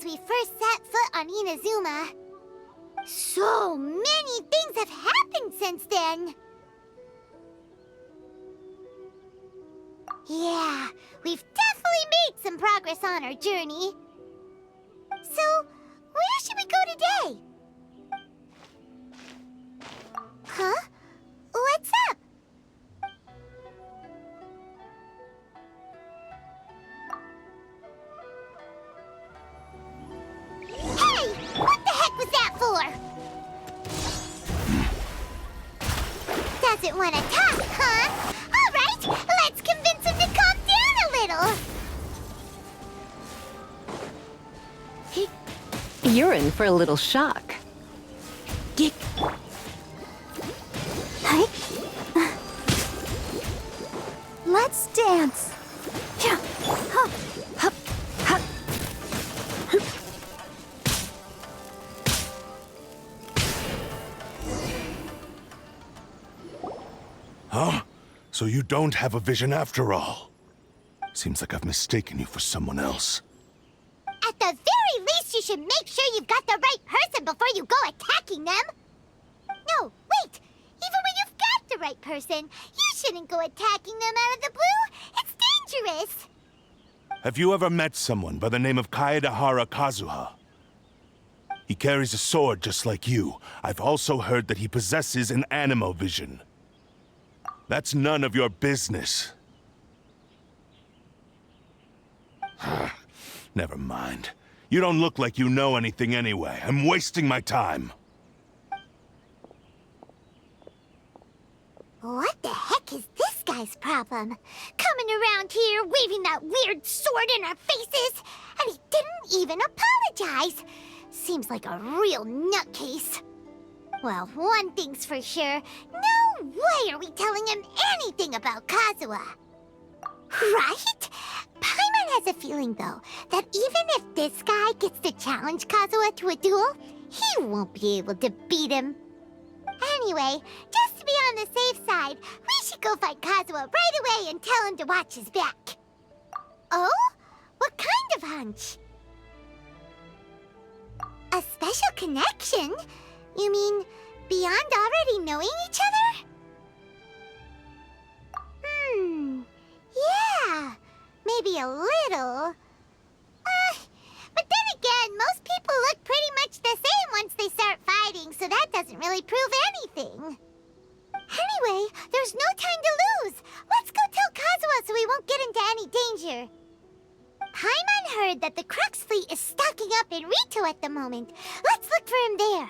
since we first set foot on Inazuma. So many things have happened since then. Yeah, we've definitely made some progress on our journey. So, where should we go today? Huh? What's up? Hey! What the heck was that for? Doesn't want to talk, huh? All right, let's convince him to calm down a little. You're in for a little shock. Geek. Hi. Let's dance. Yeah. Hup. Hup. Hup. Huh? So you don't have a vision after all? Seems like I've mistaken you for someone else. At the very least, you should make sure you've got the right person before you go attacking them. No, wait. Even when you've got the right person, you shouldn't go attacking them out of the blue. It's dangerous. Have you ever met someone by the name of Kaedehara Kazuha? He carries a sword just like you. I've also heard that he possesses an animo vision. That's none of your business. Never mind. You don't look like you know anything anyway. I'm wasting my time. What the heck is this guy's problem? Coming around here, waving that weird sword in our faces, and he didn't even apologize. Seems like a real nutcase. Well, one thing's for sure. No way are we telling him anything about Kazuha. Right? Paimon has a feeling, though, that even if this guy gets to challenge Kazuha to a duel, he won't be able to beat him. Anyway, just to be on the safe side, we should go find Kazuha right away and tell him to watch his back. Oh? What kind of hunch? A special connection? You mean beyond already knowing each other? Yeah, maybe a little. But then again, most people look pretty much the same once they start fighting, so that doesn't really prove anything. Anyway, there's no time to lose. Let's go tell Kazuha so we won't get into any danger. Paimon heard that the Crux fleet is stocking up in Rito at the moment. Let's look for him there.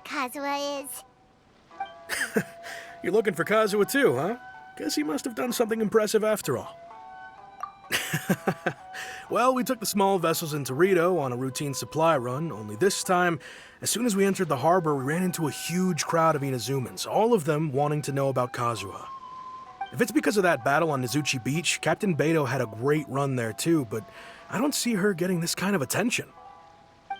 Kazuha is. You're looking for Kazuha too, huh? Guess he must have done something impressive after all. Well, we took the small vessels into Rito on a routine supply run, only this time, as soon as we entered the harbor, we ran into a huge crowd of Inazumans, all of them wanting to know about Kazuha. If it's because of that battle on Nizuchi Beach, Captain Beto had a great run there too, but I don't see her getting this kind of attention.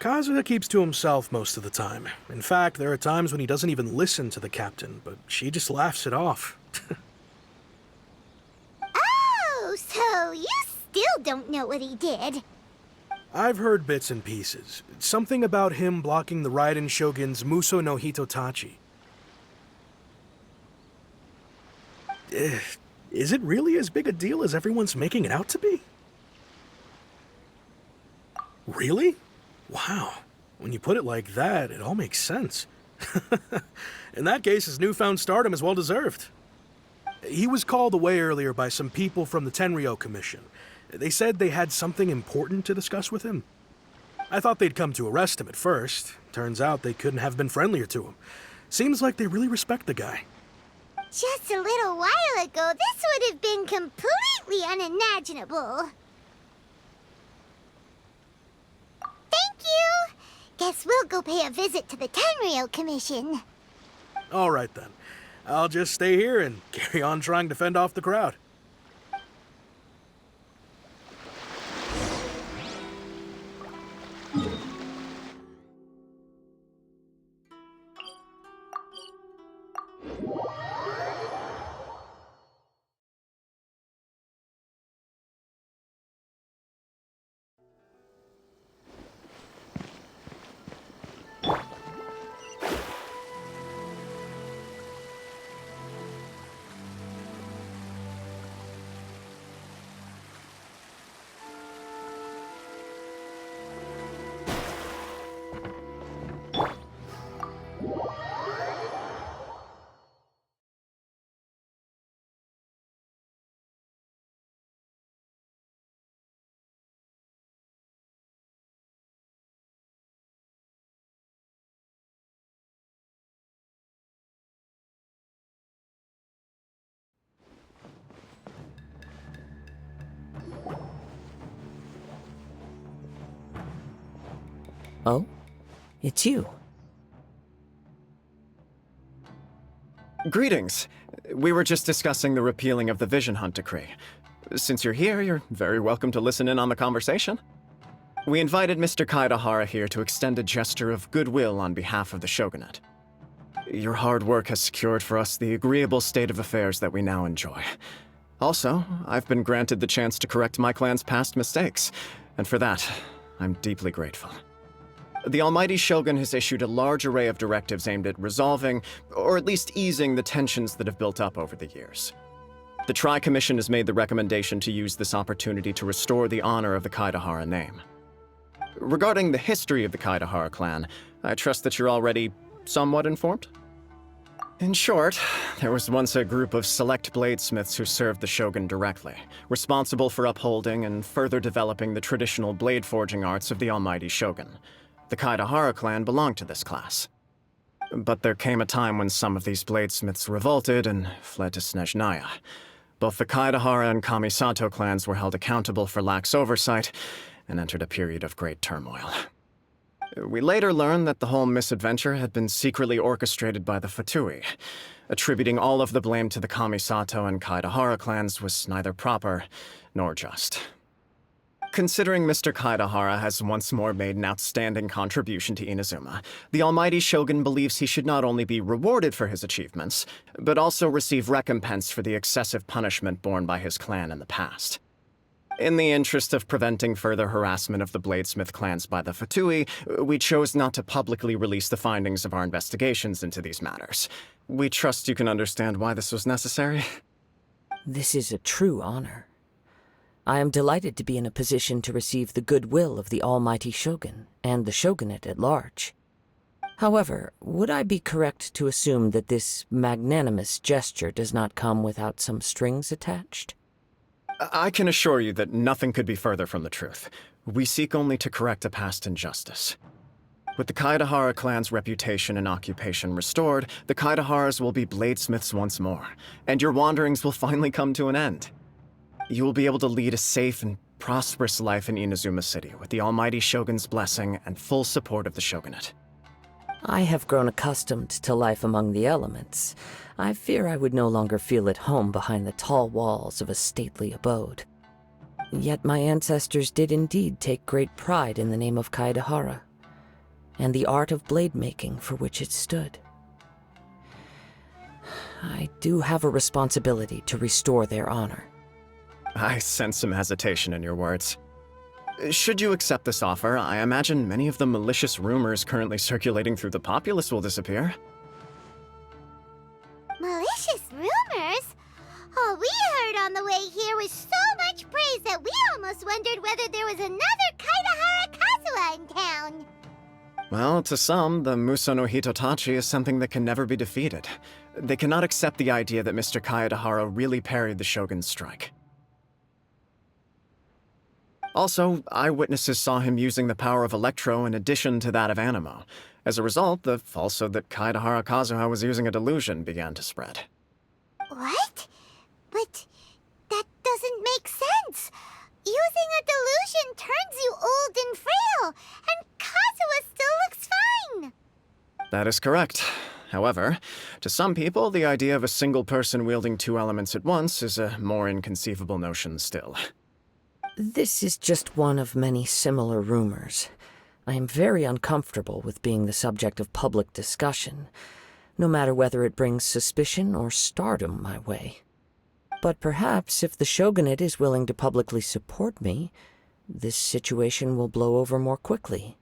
Kazuha keeps to himself most of the time. In fact, there are times when he doesn't even listen to the captain, but she just laughs it off. Oh, so you still don't know what he did? I've heard bits and pieces. Something about him blocking the Raiden Shogun's Muso no Hitotachi. Is it really as big a deal as everyone's making it out to be? Really? Wow. When you put it like that, it all makes sense. In that case, his newfound stardom is well deserved. He was called away earlier by some people from the Tenryou Commission. They said they had something important to discuss with him. I thought they'd come to arrest him at first. Turns out they couldn't have been friendlier to him. Seems like they really respect the guy. Just a little while ago, this would have been completely unimaginable. Thank you! Guess we'll go pay a visit to the Tenryou Commission. All right then. I'll just stay here and carry on trying to fend off the crowd. Oh? It's you. Greetings. We were just discussing the repealing of the Vision Hunt decree. Since you're here, you're very welcome to listen in on the conversation. We invited Mr. Kaedehara here to extend a gesture of goodwill on behalf of the Shogunate. Your hard work has secured for us the agreeable state of affairs that we now enjoy. Also, I've been granted the chance to correct my clan's past mistakes, and for that, I'm deeply grateful. The Almighty Shogun has issued a large array of directives aimed at resolving, or at least easing, the tensions that have built up over the years. The Tri-Commission has made the recommendation to use this opportunity to restore the honor of the Kaedehara name. Regarding the history of the Kaedehara clan, I trust that you're already somewhat informed? In short, there was once a group of select bladesmiths who served the Shogun directly, responsible for upholding and further developing the traditional blade forging arts of the Almighty Shogun. The Kaedehara clan belonged to this class. But there came a time when some of these bladesmiths revolted and fled to Snezhnaya. Both the Kaedehara and Kamisato clans were held accountable for lax oversight and entered a period of great turmoil. We later learned that the whole misadventure had been secretly orchestrated by the Fatui. Attributing all of the blame to the Kamisato and Kaedehara clans was neither proper nor just. Considering Mr. Kaedehara has once more made an outstanding contribution to Inazuma, the Almighty Shogun believes he should not only be rewarded for his achievements, but also receive recompense for the excessive punishment borne by his clan in the past. In the interest of preventing further harassment of the Bladesmith clans by the Fatui, we chose not to publicly release the findings of our investigations into these matters. We trust you can understand why this was necessary. This is a true honor. I am delighted to be in a position to receive the goodwill of the Almighty Shogun and the Shogunate at large. However, would I be correct to assume that this magnanimous gesture does not come without some strings attached? I can assure you that nothing could be further from the truth. We seek only to correct a past injustice. With the Kaedehara clan's reputation and occupation restored, the Kaedeharas will be bladesmiths once more, and your wanderings will finally come to an end. You will be able to lead a safe and prosperous life in Inazuma City with the Almighty Shogun's blessing and full support of the Shogunate. I have grown accustomed to life among the elements. I fear I would no longer feel at home behind the tall walls of a stately abode. Yet my ancestors did indeed take great pride in the name of Kaedehara, and the art of blade making for which it stood. I do have a responsibility to restore their honor. I sense some hesitation in your words. Should you accept this offer, I imagine many of the malicious rumors currently circulating through the populace will disappear. Malicious rumors? All we heard on the way here was so much praise that we almost wondered whether there was another Kaedehara Kazuha in town. Well, to some, the Muso no Hitotachi is something that can never be defeated. They cannot accept the idea that Mr. Kaedehara really parried the Shogun's strike. Also, eyewitnesses saw him using the power of Electro in addition to that of Animo. As a result, the falsehood that Kaedehara Kazuha was using a delusion began to spread. What? But that doesn't make sense. Using a delusion turns you old and frail, and Kazuha still looks fine. That is correct. However, to some people, the idea of a single person wielding two elements at once is a more inconceivable notion still. This is just one of many similar rumors. I am very uncomfortable with being the subject of public discussion, no matter whether it brings suspicion or stardom my way. But perhaps if the shogunate is willing to publicly support me, this situation will blow over more quickly.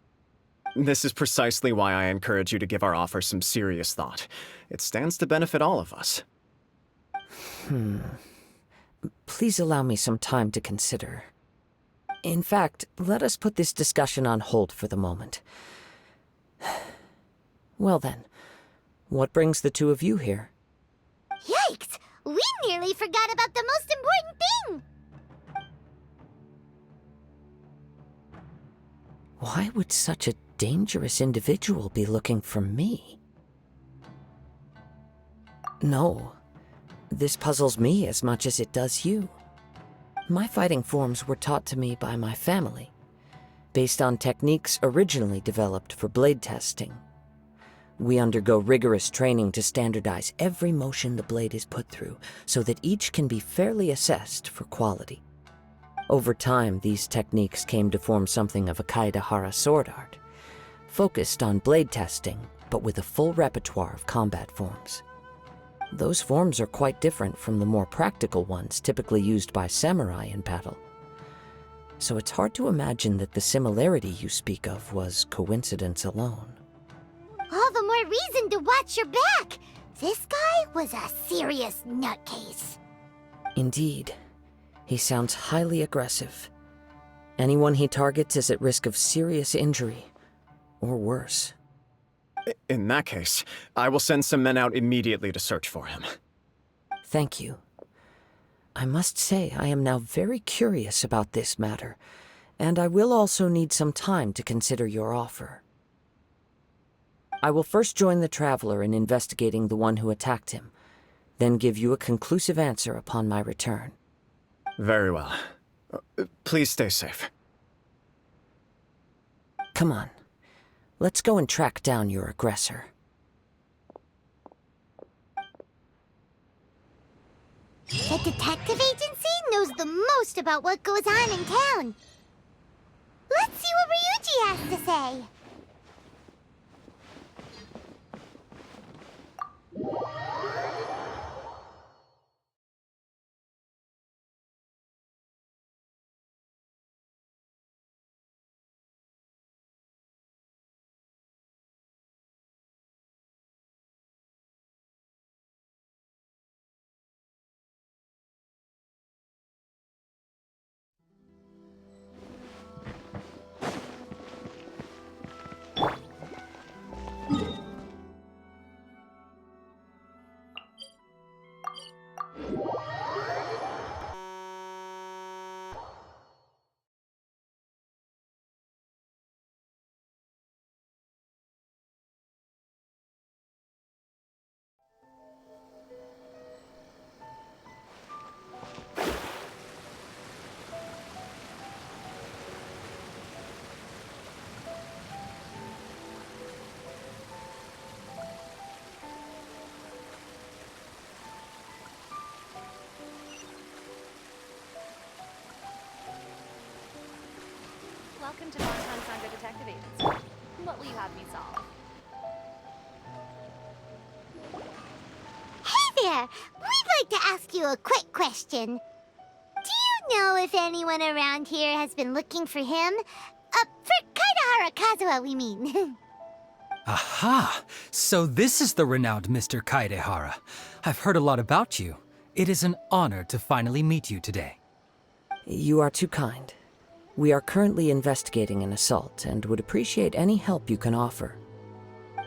This is precisely why I encourage you to give our offer some serious thought. It stands to benefit all of us. Please allow me some time to consider. In fact, let us put this discussion on hold for the moment. Well then, what brings the two of you here? Yikes! We nearly forgot about the most important thing! Why would such a dangerous individual be looking for me? No, this puzzles me as much as it does you. My fighting forms were taught to me by my family, based on techniques originally developed for blade testing. We undergo rigorous training to standardize every motion the blade is put through, so that each can be fairly assessed for quality. Over time, these techniques came to form something of a Kaedehara sword art, focused on blade testing, but with a full repertoire of combat forms. Those forms are quite different from the more practical ones typically used by samurai in battle. So it's hard to imagine that the similarity you speak of was coincidence alone. All the more reason to watch your back! This guy was a serious nutcase. Indeed. He sounds highly aggressive. Anyone he targets is at risk of serious injury, or worse. In that case, I will send some men out immediately to search for him. Thank you. I must say I am now very curious about this matter, and I will also need some time to consider your offer. I will first join the traveler in investigating the one who attacked him, then give you a conclusive answer upon my return. Very well. Please stay safe. Come on. Let's go and track down your aggressor. The detective agency knows the most about what goes on in town. Let's see what Ryuji has to say. Welcome to Montan Sangha Detective Agency. What will you have me solve? Hey there! We'd like to ask you a quick question. Do you know if anyone around here has been looking for him? For Kaedehara Kazuha, we mean. Aha! So this is the renowned Mr. Kaedehara. I've heard a lot about you. It is an honor to finally meet you today. You are too kind. We are currently investigating an assault and would appreciate any help you can offer.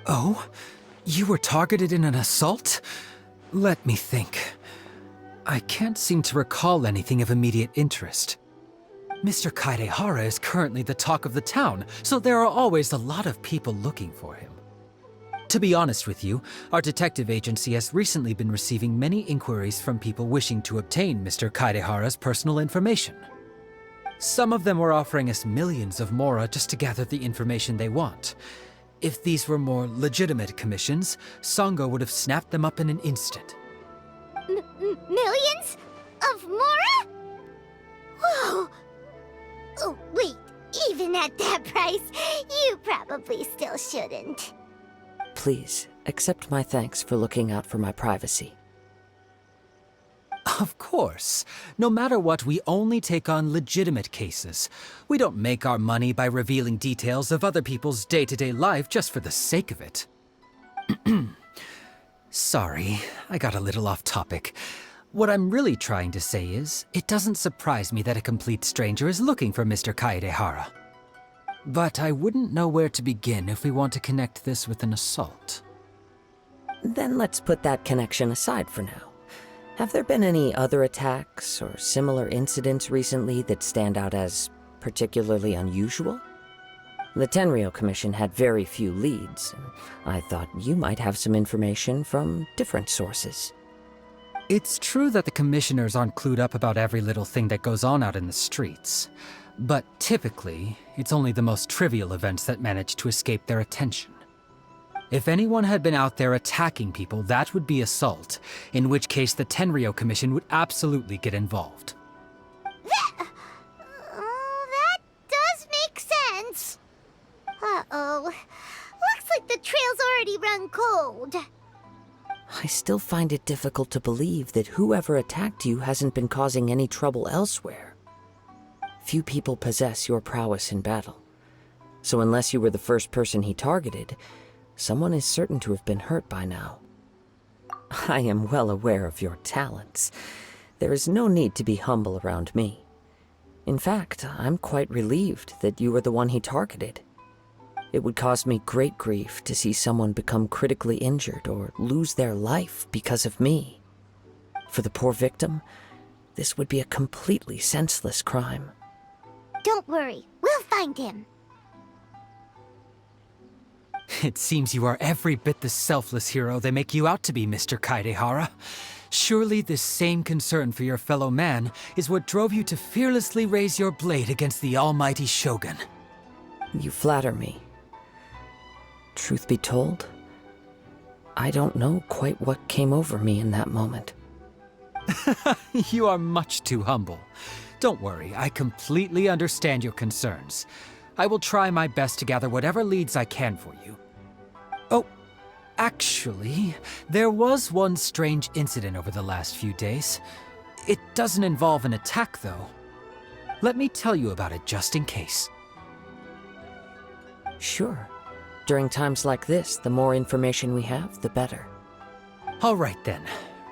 Oh? You were targeted in an assault? Let me think. I can't seem to recall anything of immediate interest. Mr. Kaedehara is currently the talk of the town, so there are always a lot of people looking for him. To be honest with you, our detective agency has recently been receiving many inquiries from people wishing to obtain Mr. Kaedehara's personal information. Some of them were offering us millions of mora just to gather the information they want. If these were more legitimate commissions, Sango would have snapped them up in an instant. Millions? Of mora? Whoa! Oh, wait, even at that price, you probably still shouldn't. Please, accept my thanks for looking out for my privacy. Of course. No matter what, we only take on legitimate cases. We don't make our money by revealing details of other people's day-to-day life just for the sake of it. Sorry, I got a little off topic. What I'm really trying to say is, it doesn't surprise me that a complete stranger is looking for Mr. Kaedehara. But I wouldn't know where to begin if we want to connect this with an assault. Then let's put that connection aside for now. Have there been any other attacks or similar incidents recently that stand out as particularly unusual? The Tenryou Commission had very few leads, and I thought you might have some information from different sources. It's true that the commissioners aren't clued up about every little thing that goes on out in the streets. But typically, it's only the most trivial events that manage to escape their attention. If anyone had been out there attacking people, that would be assault, in which case the Tenryou Commission would absolutely get involved. That does make sense. Uh-oh. Looks like the trail's already run cold. I still find it difficult to believe that whoever attacked you hasn't been causing any trouble elsewhere. Few people possess your prowess in battle, so unless you were the first person he targeted, someone is certain to have been hurt by now. I am well aware of your talents. There is no need to be humble around me. In fact, I'm quite relieved that you were the one he targeted. It would cause me great grief to see someone become critically injured or lose their life because of me. For the poor victim, this would be a completely senseless crime. Don't worry, we'll find him. It seems you are every bit the selfless hero they make you out to be, Mr. Kaedehara. Surely this same concern for your fellow man is what drove you to fearlessly raise your blade against the almighty Shogun. You flatter me. Truth be told, I don't know quite what came over me in that moment. You are much too humble. Don't worry, I completely understand your concerns. I will try my best to gather whatever leads I can for you. Oh, actually, there was one strange incident over the last few days. It doesn't involve an attack, though. Let me tell you about it just in case. Sure. During times like this, the more information we have, the better. All right then.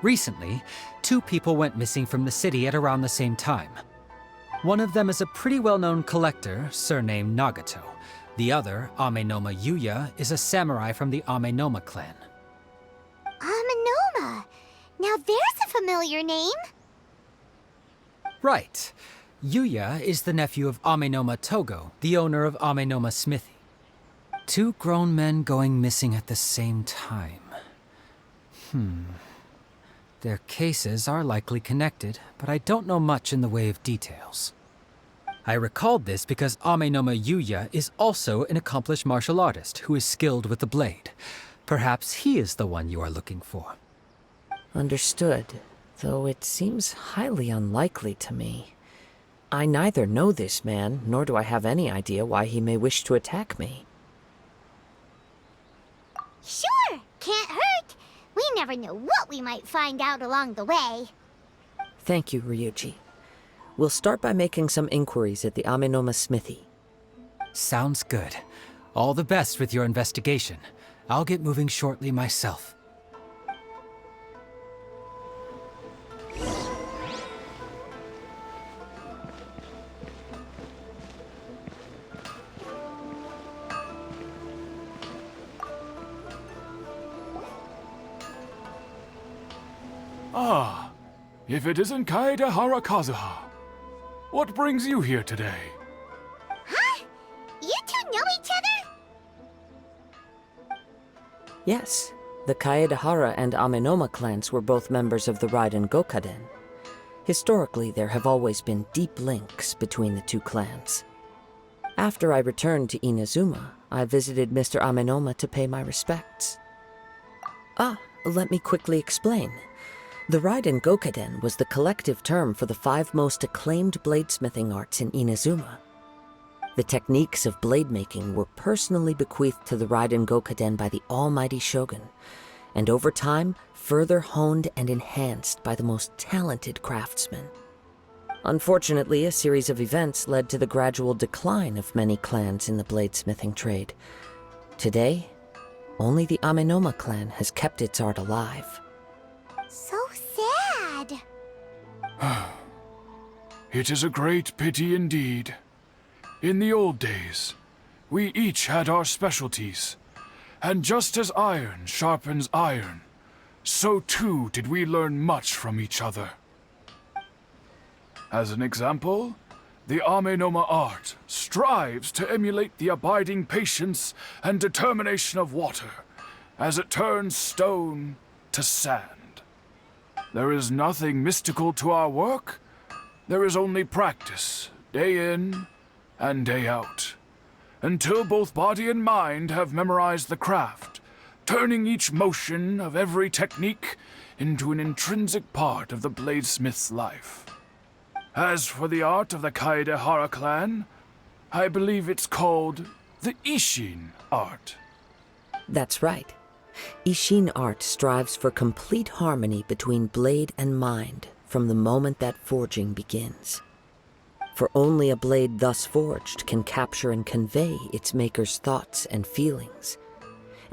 Recently, 2 people went missing from the city at around the same time. One of them is a pretty well-known collector, surnamed Nagato. The other, Amenoma Yuya, is a samurai from the Amenoma clan. Amenoma! Now there's a familiar name. Right. Yuya is the nephew of Amenoma Togo, the owner of Amenoma Smithy. 2 grown men going missing at the same time. Their cases are likely connected, but I don't know much in the way of details. I recalled this because Amenoma Yuya is also an accomplished martial artist who is skilled with the blade. Perhaps he is the one you are looking for. Understood, though it seems highly unlikely to me. I neither know this man, nor do I have any idea why he may wish to attack me. Sure, can't hurt. We never know what we might find out along the way. Thank you, Ryuji. We'll start by making some inquiries at the Amenoma Smithy. Sounds good. All the best with your investigation. I'll get moving shortly myself. Ah, if it isn't Kaedehara Kazuha. What brings you here today? Huh? You two know each other? Yes, the Kaedehara and Amenoma clans were both members of the Raiden Gokaden. Historically, there have always been deep links between the two clans. After I returned to Inazuma, I visited Mr. Amenoma to pay my respects. Let me quickly explain. The Raiden Gokaden was the collective term for the 5 most acclaimed bladesmithing arts in Inazuma. The techniques of blade making were personally bequeathed to the Raiden Gokaden by the almighty Shogun, and over time, further honed and enhanced by the most talented craftsmen. Unfortunately, a series of events led to the gradual decline of many clans in the bladesmithing trade. Today, only the Amenoma clan has kept its art alive. So sad. It is a great pity indeed. In the old days, we each had our specialties, and just as iron sharpens iron, so too did we learn much from each other. As an example, the Amenoma art strives to emulate the abiding patience and determination of water as it turns stone to sand. There is nothing mystical to our work. There is only practice, day in and day out, until both body and mind have memorized the craft, turning each motion of every technique into an intrinsic part of the bladesmith's life. As for the art of the Kaedehara clan, I believe it's called the Ishin art. That's right. Ishin art strives for complete harmony between blade and mind from the moment that forging begins. For only a blade thus forged can capture and convey its maker's thoughts and feelings,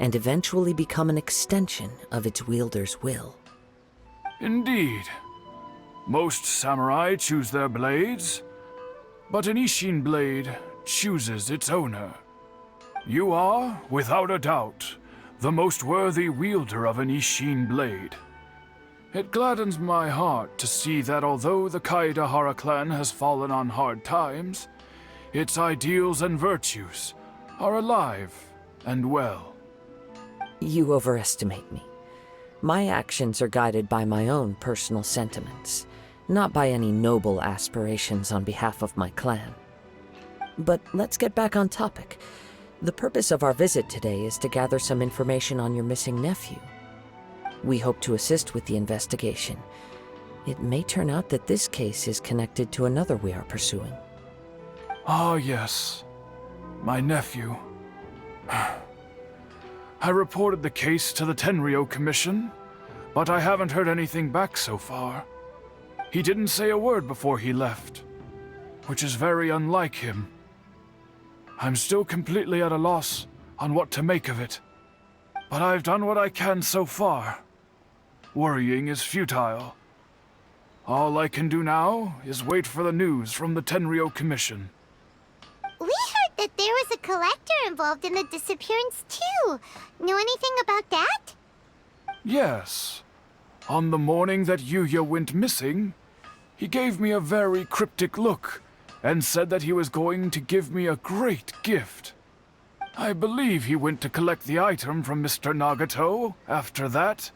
and eventually become an extension of its wielder's will. Indeed. Most samurai choose their blades, but an Ishin blade chooses its owner. You are, without a doubt, the most worthy wielder of an Ishin blade. It gladdens my heart to see that although the Kaedehara clan has fallen on hard times, its ideals and virtues are alive and well. You overestimate me. My actions are guided by my own personal sentiments, not by any noble aspirations on behalf of my clan. But let's get back on topic. The purpose of our visit today is to gather some information on your missing nephew. We hope to assist with the investigation. It may turn out that this case is connected to another we are pursuing. Ah, yes. My nephew. I reported the case to the Tenryo Commission, but I haven't heard anything back so far. He didn't say a word before he left, which is very unlike him. I'm still completely at a loss on what to make of it, but I've done what I can so far. Worrying is futile. All I can do now is wait for the news from the Tenryo Commission. We heard that there was a collector involved in the disappearance too. Know anything about that? Yes. On the morning that Yuya went missing, he gave me a very cryptic look and said that he was going to give me a great gift. I believe he went to collect the item from Mr. Nagato after that.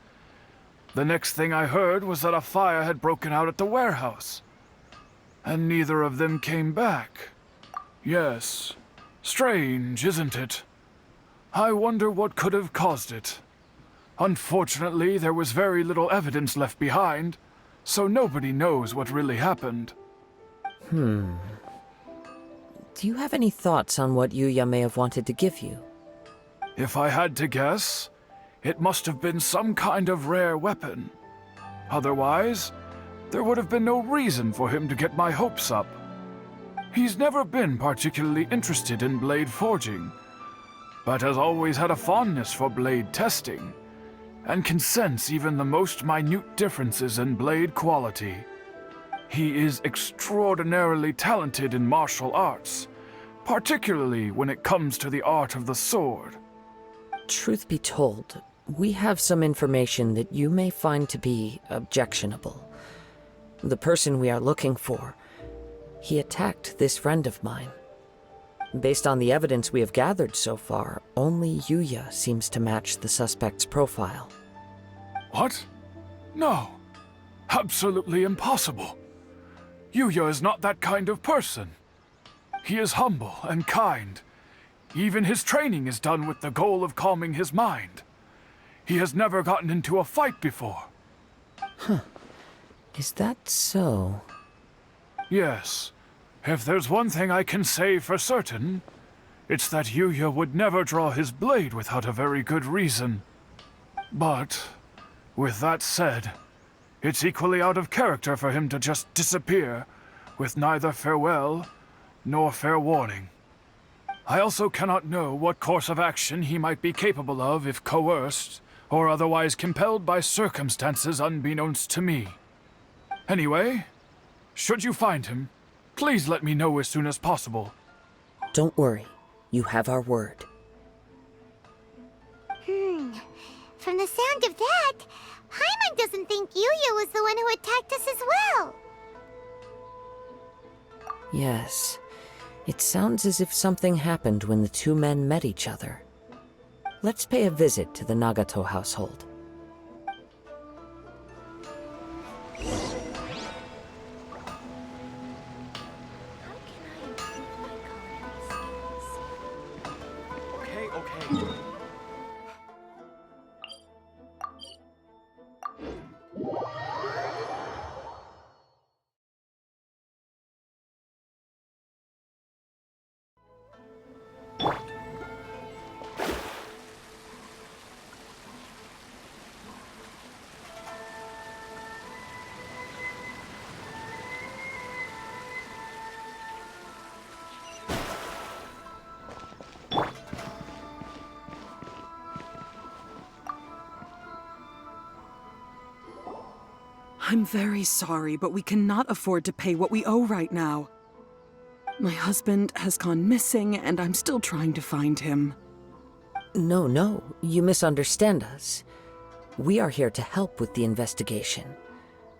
The next thing I heard was that a fire had broken out at the warehouse, and neither of them came back. Yes, strange, isn't it? I wonder what could have caused it. Unfortunately, there was very little evidence left behind, so nobody knows what really happened. Do you have any thoughts on what Yuya may have wanted to give you? If I had to guess, it must have been some kind of rare weapon. Otherwise, there would have been no reason for him to get my hopes up. He's never been particularly interested in blade forging, but has always had a fondness for blade testing, and can sense even the most minute differences in blade quality. He is extraordinarily talented in martial arts, particularly when it comes to the art of the sword. Truth be told, We have some information that you may find to be objectionable. The person we are looking for, he attacked this friend of mine. Based on the evidence we have gathered so far, only Yuya seems to match the suspect's profile. What? No. Absolutely impossible. Yuya is not that kind of person. He is humble and kind. Even his training is done with the goal of calming his mind. He has never gotten into a fight before. Is that so? Yes. If there's one thing I can say for certain, it's that Yuya would never draw his blade without a very good reason. But, with that said, it's equally out of character for him to just disappear, with neither farewell nor fair warning. I also cannot know what course of action he might be capable of if coerced, or otherwise compelled by circumstances unbeknownst to me. Anyway, should you find him, please let me know as soon as possible. Don't worry. You have our word. From the sound of that, Paimon doesn't think Yuya was the one who attacked us as well. Yes. It sounds as if something happened when the two men met each other. Let's pay a visit to the Nagato household. How can I improve my culinary skills? Okay. I'm very sorry, but we cannot afford to pay what we owe right now. My husband has gone missing, and I'm still trying to find him. No, you misunderstand us. We are here to help with the investigation.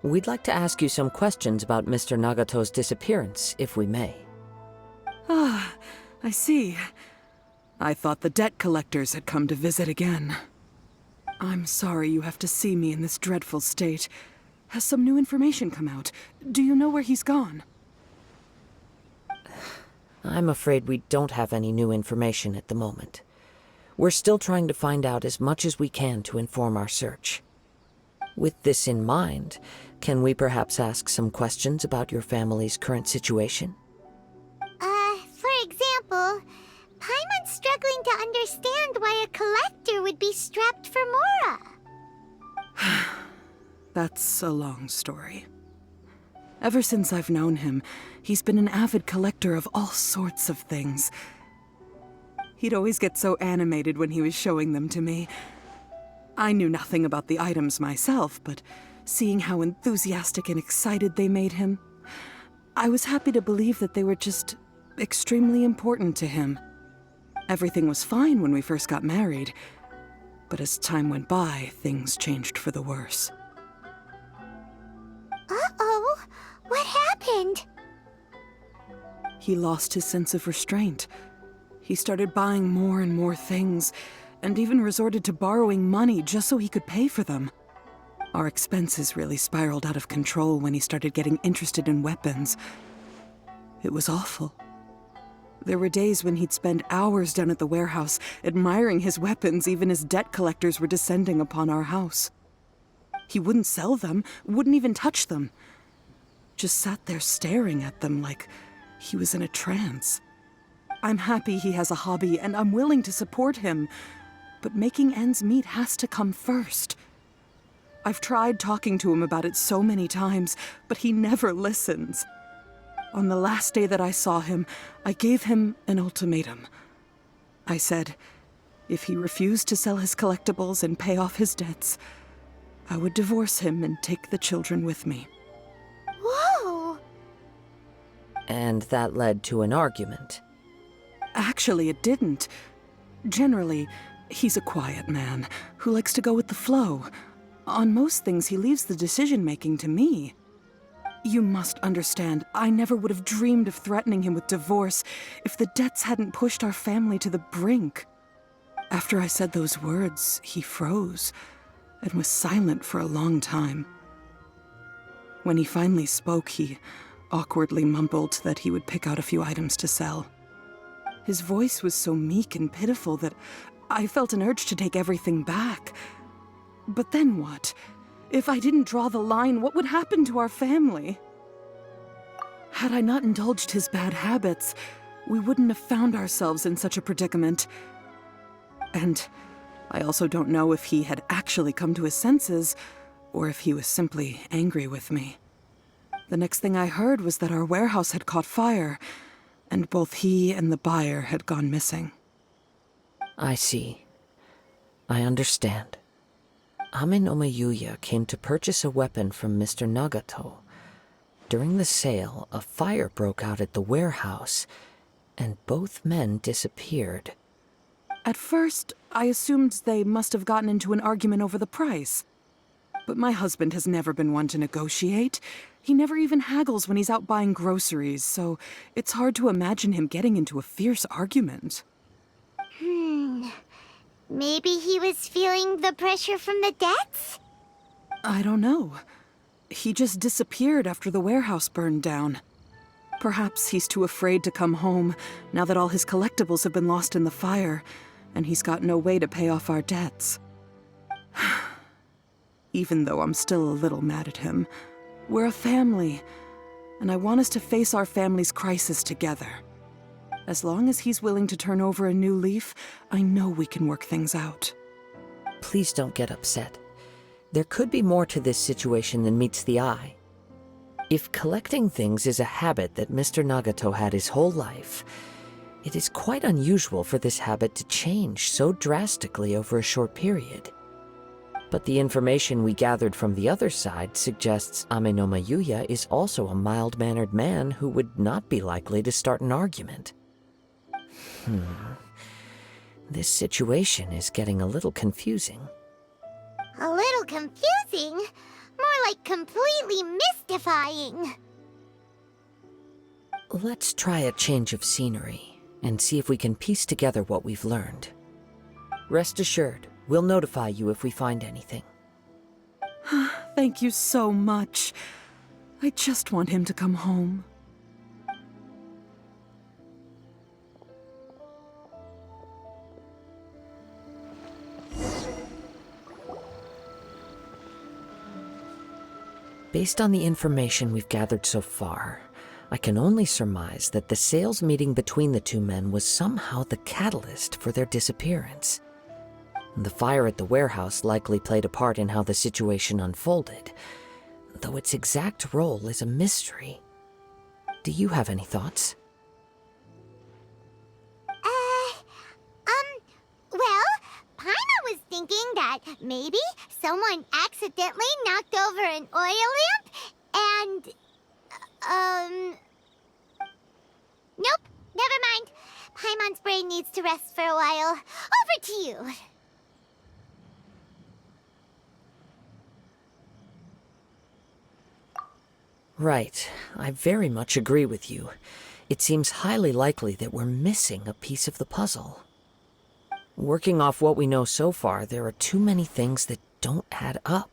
We'd like to ask you some questions about Mr. Nagato's disappearance, if we may. Ah, I see. I thought the debt collectors had come to visit again. I'm sorry you have to see me in this dreadful state. Has some new information come out? Do you know where he's gone? I'm afraid we don't have any new information at the moment. We're still trying to find out as much as we can to inform our search. With this in mind, can we perhaps ask some questions about your family's current situation? For example, Paimon's struggling to understand why a collector would be strapped for Mora. That's a long story. Ever since I've known him, he's been an avid collector of all sorts of things. He'd always get so animated when he was showing them to me. I knew nothing about the items myself, but seeing how enthusiastic and excited they made him, I was happy to believe that they were just extremely important to him. Everything was fine when we first got married, but as time went by, things changed for the worse. Uh-oh, what happened? He lost his sense of restraint. He started buying more and more things, and even resorted to borrowing money just so he could pay for them. Our expenses really spiraled out of control when he started getting interested in weapons. It was awful. There were days when he'd spend hours down at the warehouse, admiring his weapons even as debt collectors were descending upon our house. He wouldn't sell them, wouldn't even touch them. Just sat there staring at them like he was in a trance. I'm happy he has a hobby, and I'm willing to support him, but making ends meet has to come first. I've tried talking to him about it so many times, but he never listens. On the last day that I saw him, I gave him an ultimatum. I said, if he refused to sell his collectibles and pay off his debts, I would divorce him and take the children with me. Whoa! And that led to an argument. Actually, it didn't. Generally, He's a quiet man who likes to go with the flow. On most things, he leaves the decision-making to me. You must understand, I never would have dreamed of threatening him with divorce if the debts hadn't pushed our family to the brink. After I said those words, he froze and was silent for a long time. When he finally spoke, he awkwardly mumbled that he would pick out a few items to sell. His voice was so meek and pitiful that I felt an urge to take everything back. But then what? If I didn't draw the line, what would happen to our family? Had I not indulged his bad habits, we wouldn't have found ourselves in such a predicament. And I also don't know if he had actually come to his senses, or if he was simply angry with me. The next thing I heard was that our warehouse had caught fire, and both he and the buyer had gone missing. I see. I understand. Ame no Mayuya came to purchase a weapon from Mr. Nagato. During the sale, a fire broke out at the warehouse, and both men disappeared. At first, I assumed they must have gotten into an argument over the price. But my husband has never been one to negotiate. He never even haggles when he's out buying groceries, so it's hard to imagine him getting into a fierce argument. Maybe he was feeling the pressure from the debts? I don't know. He just disappeared after the warehouse burned down. Perhaps he's too afraid to come home now that all his collectibles have been lost in the fire, and he's got no way to pay off our debts. Even though I'm still a little mad at him, we're a family, and I want us to face our family's crisis together. As long as he's willing to turn over a new leaf, I know we can work things out. Please don't get upset. There could be more to this situation than meets the eye. If collecting things is a habit that Mr. Nagato had his whole life, it is quite unusual for this habit to change so drastically over a short period. But the information we gathered from the other side suggests Ame no Mayuya is also a mild-mannered man who would not be likely to start an argument. This situation is getting a little confusing. A little confusing? More like completely mystifying. Let's try a change of scenery and see if we can piece together what we've learned. Rest assured, we'll notify you if we find anything. Thank you so much. I just want him to come home. Based on the information we've gathered so far, I can only surmise that the sales meeting between the two men was somehow the catalyst for their disappearance. The fire at the warehouse likely played a part in how the situation unfolded, though its exact role is a mystery. Do you have any thoughts? Well, Paimon was thinking that maybe someone accidentally knocked over an oil lamp and, nope, never mind. Paimon's brain needs to rest for a while. Over to you. Right, I very much agree with you. It seems highly likely that we're missing a piece of the puzzle. Working off what we know so far, there are too many things that don't add up.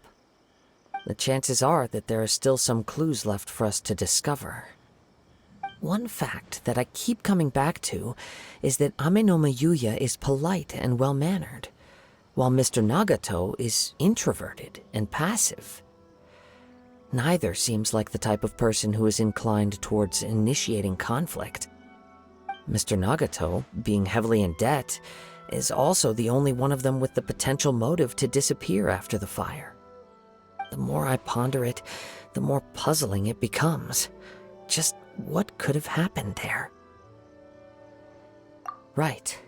The chances are that there are still some clues left for us to discover. One fact that I keep coming back to is that Ame no Mayuya is polite and well-mannered, while Mr. Nagato is introverted and passive. Neither seems like the type of person who is inclined towards initiating conflict. Mr. Nagato, being heavily in debt, is also the only one of them with the potential motive to disappear after the fire. The more I ponder it, the more puzzling it becomes. Just what could have happened there? Right.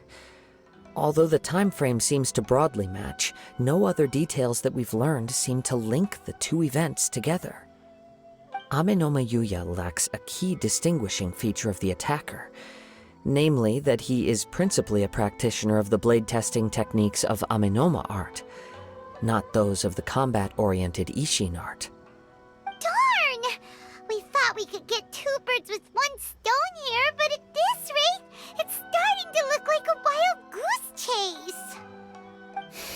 Although the time frame seems to broadly match, no other details that we've learned seem to link the two events together. Ame no Mayuya lacks a key distinguishing feature of the attacker, Namely, that he is principally a practitioner of the blade testing techniques of Amenoma art, not those of the combat-oriented Ishin art. Darn! We thought we could get two birds with one stone here, but at this rate, it's starting to look like a wild goose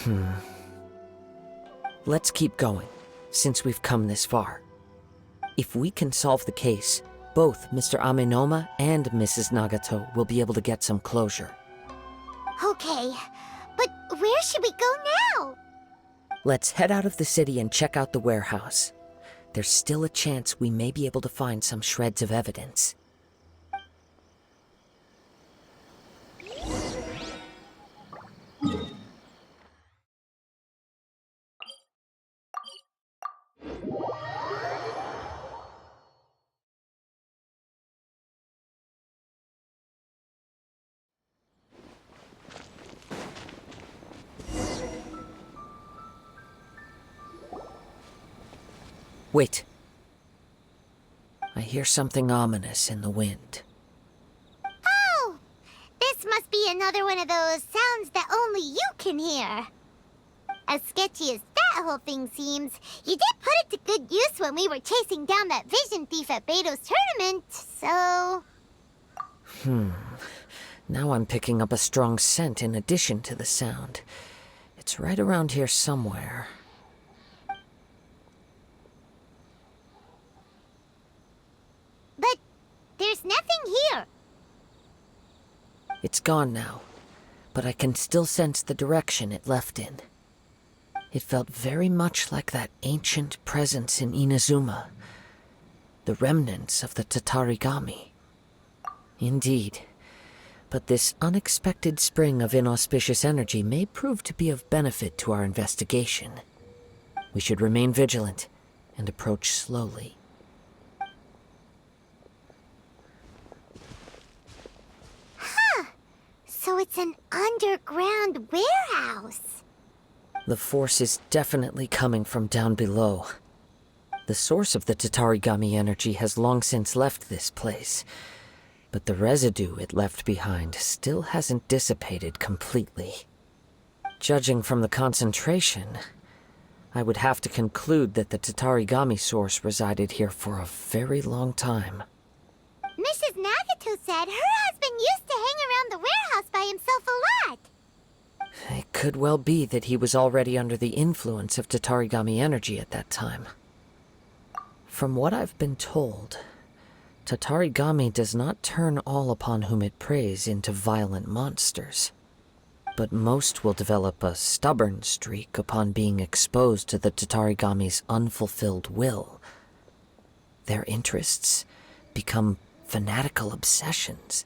chase. Let's keep going, since we've come this far. If we can solve the case, both Mr. Amenoma and Mrs. Nagato will be able to get some closure. Okay, but where should we go now? Let's head out of the city and check out the warehouse. There's still a chance we may be able to find some shreds of evidence. Wait. I hear something ominous in the wind. Oh! This must be another one of those sounds that only you can hear. As sketchy as that whole thing seems, you did put it to good use when we were chasing down that vision thief at Beto's tournament, so... Now I'm picking up a strong scent in addition to the sound. It's right around here somewhere. But there's nothing here. It's gone now, but I can still sense the direction it left in. It felt very much like that ancient presence in Inazuma, the remnants of the Tatarigami. Indeed, but this unexpected spring of inauspicious energy may prove to be of benefit to our investigation. We should remain vigilant and approach slowly. So it's an underground warehouse. The force is definitely coming from down below. The source of the Tatarigami energy has long since left this place, but the residue it left behind still hasn't dissipated completely. Judging from the concentration, I would have to conclude that the Tatarigami source resided here for a very long time. Mrs. Nagato said her husband used to hang around the warehouse by himself a lot. It could well be that he was already under the influence of Tatarigami energy at that time. From what I've been told, Tatarigami does not turn all upon whom it preys into violent monsters, but most will develop a stubborn streak upon being exposed to the Tatarigami's unfulfilled will. Their interests become fanatical obsessions.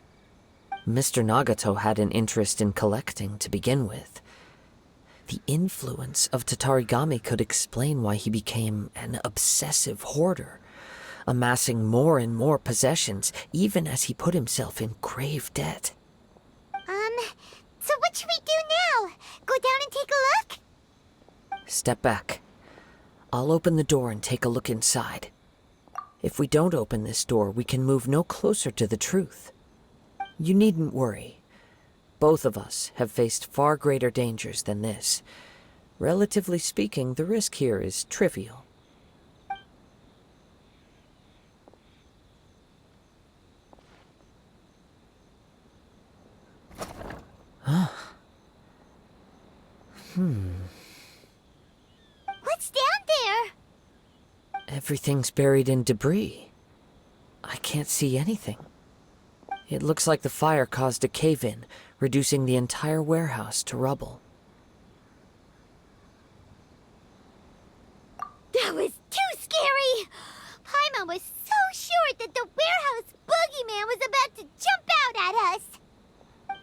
Mr. Nagato had an interest in collecting to begin with. The influence of Tatarigami could explain why he became an obsessive hoarder, amassing more and more possessions, even as he put himself in grave debt. So what should we do now? Go down and take a look? Step back. I'll open the door and take a look inside. If we don't open this door, we can move no closer to the truth. You needn't worry. Both of us have faced far greater dangers than this. Relatively speaking, the risk here is trivial. What's down there? Everything's buried in debris. I can't see anything. It looks like the fire caused a cave-in, reducing the entire warehouse to rubble. That was too scary! Paimon was so sure that the warehouse boogeyman was about to jump out at us!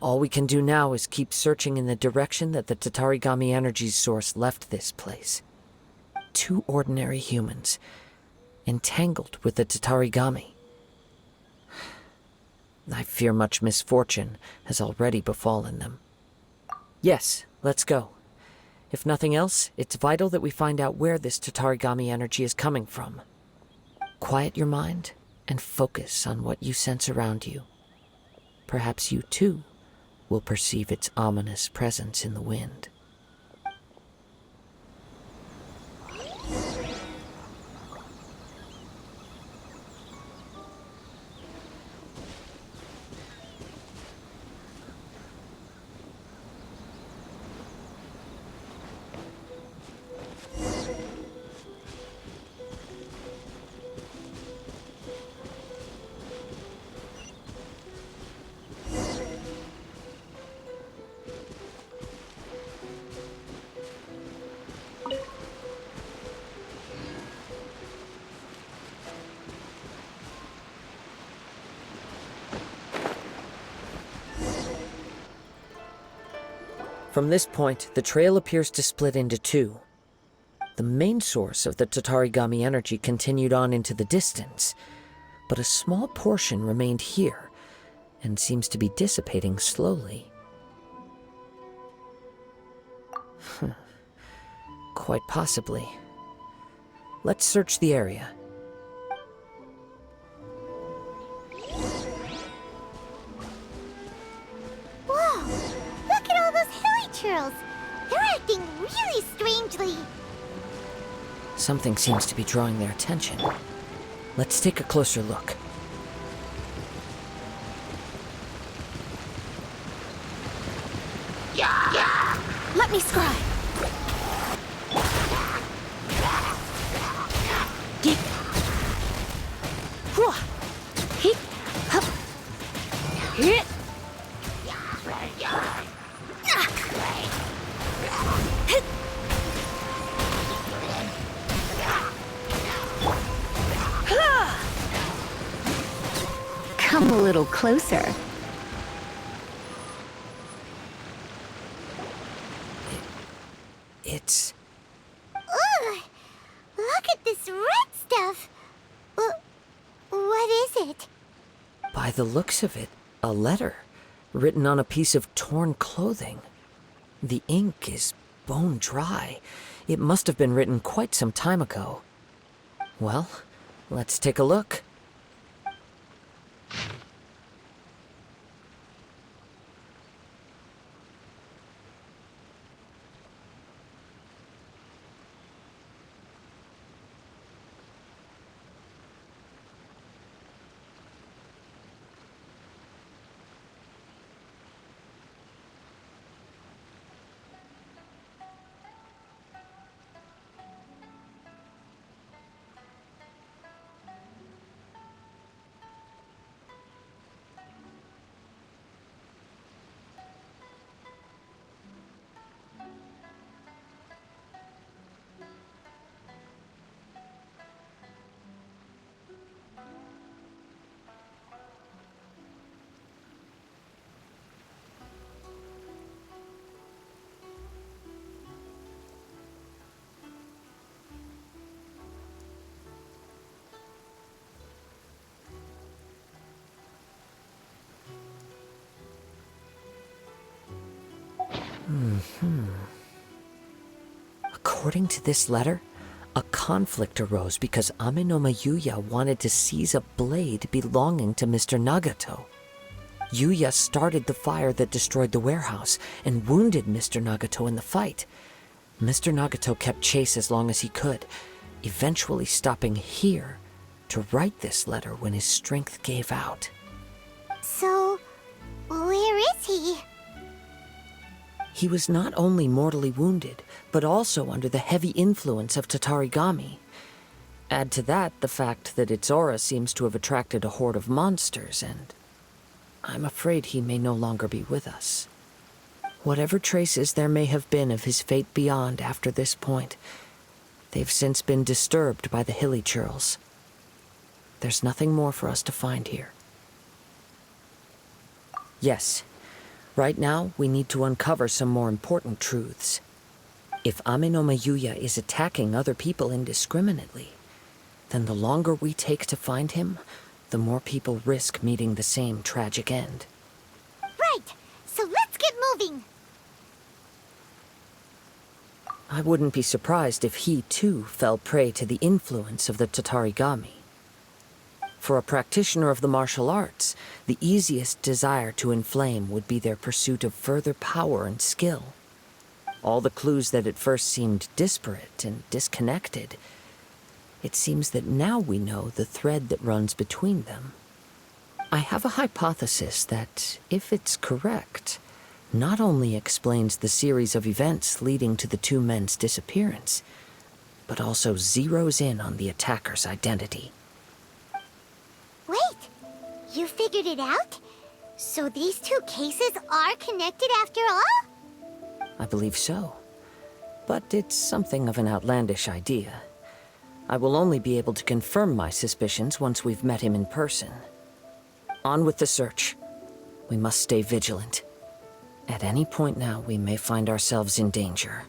All we can do now is keep searching in the direction that the Tatarigami energy's source left this place. Two ordinary humans, entangled with the Tatarigami. I fear much misfortune has already befallen them. Yes, let's go. If nothing else, it's vital that we find out where this Tatarigami energy is coming from. Quiet your mind and focus on what you sense around you. perhaps you too will perceive its ominous presence in the wind. From this point, the trail appears to split into two. The main source of the Tatarigami energy continued on into the distance, but a small portion remained here and seems to be dissipating slowly. Quite possibly. Let's search the area. Whoa! Look at all those hilly churls! They're acting really strangely. Something seems to be drawing their attention. Let's take a closer look. Let me scry. Get. Whoa. Hit. Hup. Hit. Hit. Come a little closer. It's... Ugh! Look at this red stuff. What is it? By the looks of it, a letter written on a piece of torn clothing. The ink is bone dry. It must have been written quite some time ago. Well, let's take a look. According to this letter, a conflict arose because Amenoma Yuya wanted to seize a blade belonging to Mr. Nagato. Yuya started the fire that destroyed the warehouse and wounded Mr. Nagato in the fight. Mr. Nagato kept chase as long as he could, eventually stopping here to write this letter when his strength gave out. So, where is he? He was not only mortally wounded, but also under the heavy influence of Tatarigami. Add to that the fact that its aura seems to have attracted a horde of monsters, and I'm afraid he may no longer be with us. Whatever traces there may have been of his fate beyond after this point, they've since been disturbed by the hilly churls. There's nothing more for us to find here. Yes. Right now, we need to uncover some more important truths. If Amenoma Yuya is attacking other people indiscriminately, then the longer we take to find him, the more people risk meeting the same tragic end. Right, so let's get moving. I wouldn't be surprised if he, too, fell prey to the influence of the Tatarigami. For a practitioner of the martial arts, the easiest desire to inflame would be their pursuit of further power and skill. All the clues that at first seemed disparate and disconnected, it seems that now we know the thread that runs between them. I have a hypothesis that, if it's correct, not only explains the series of events leading to the two men's disappearance, but also zeroes in on the attacker's identity. Wait, you figured it out? So these two cases are connected after all? I believe so. But it's something of an outlandish idea. I will only be able to confirm my suspicions once we've met him in person. On with the search. We must stay vigilant. At any point now, we may find ourselves in danger.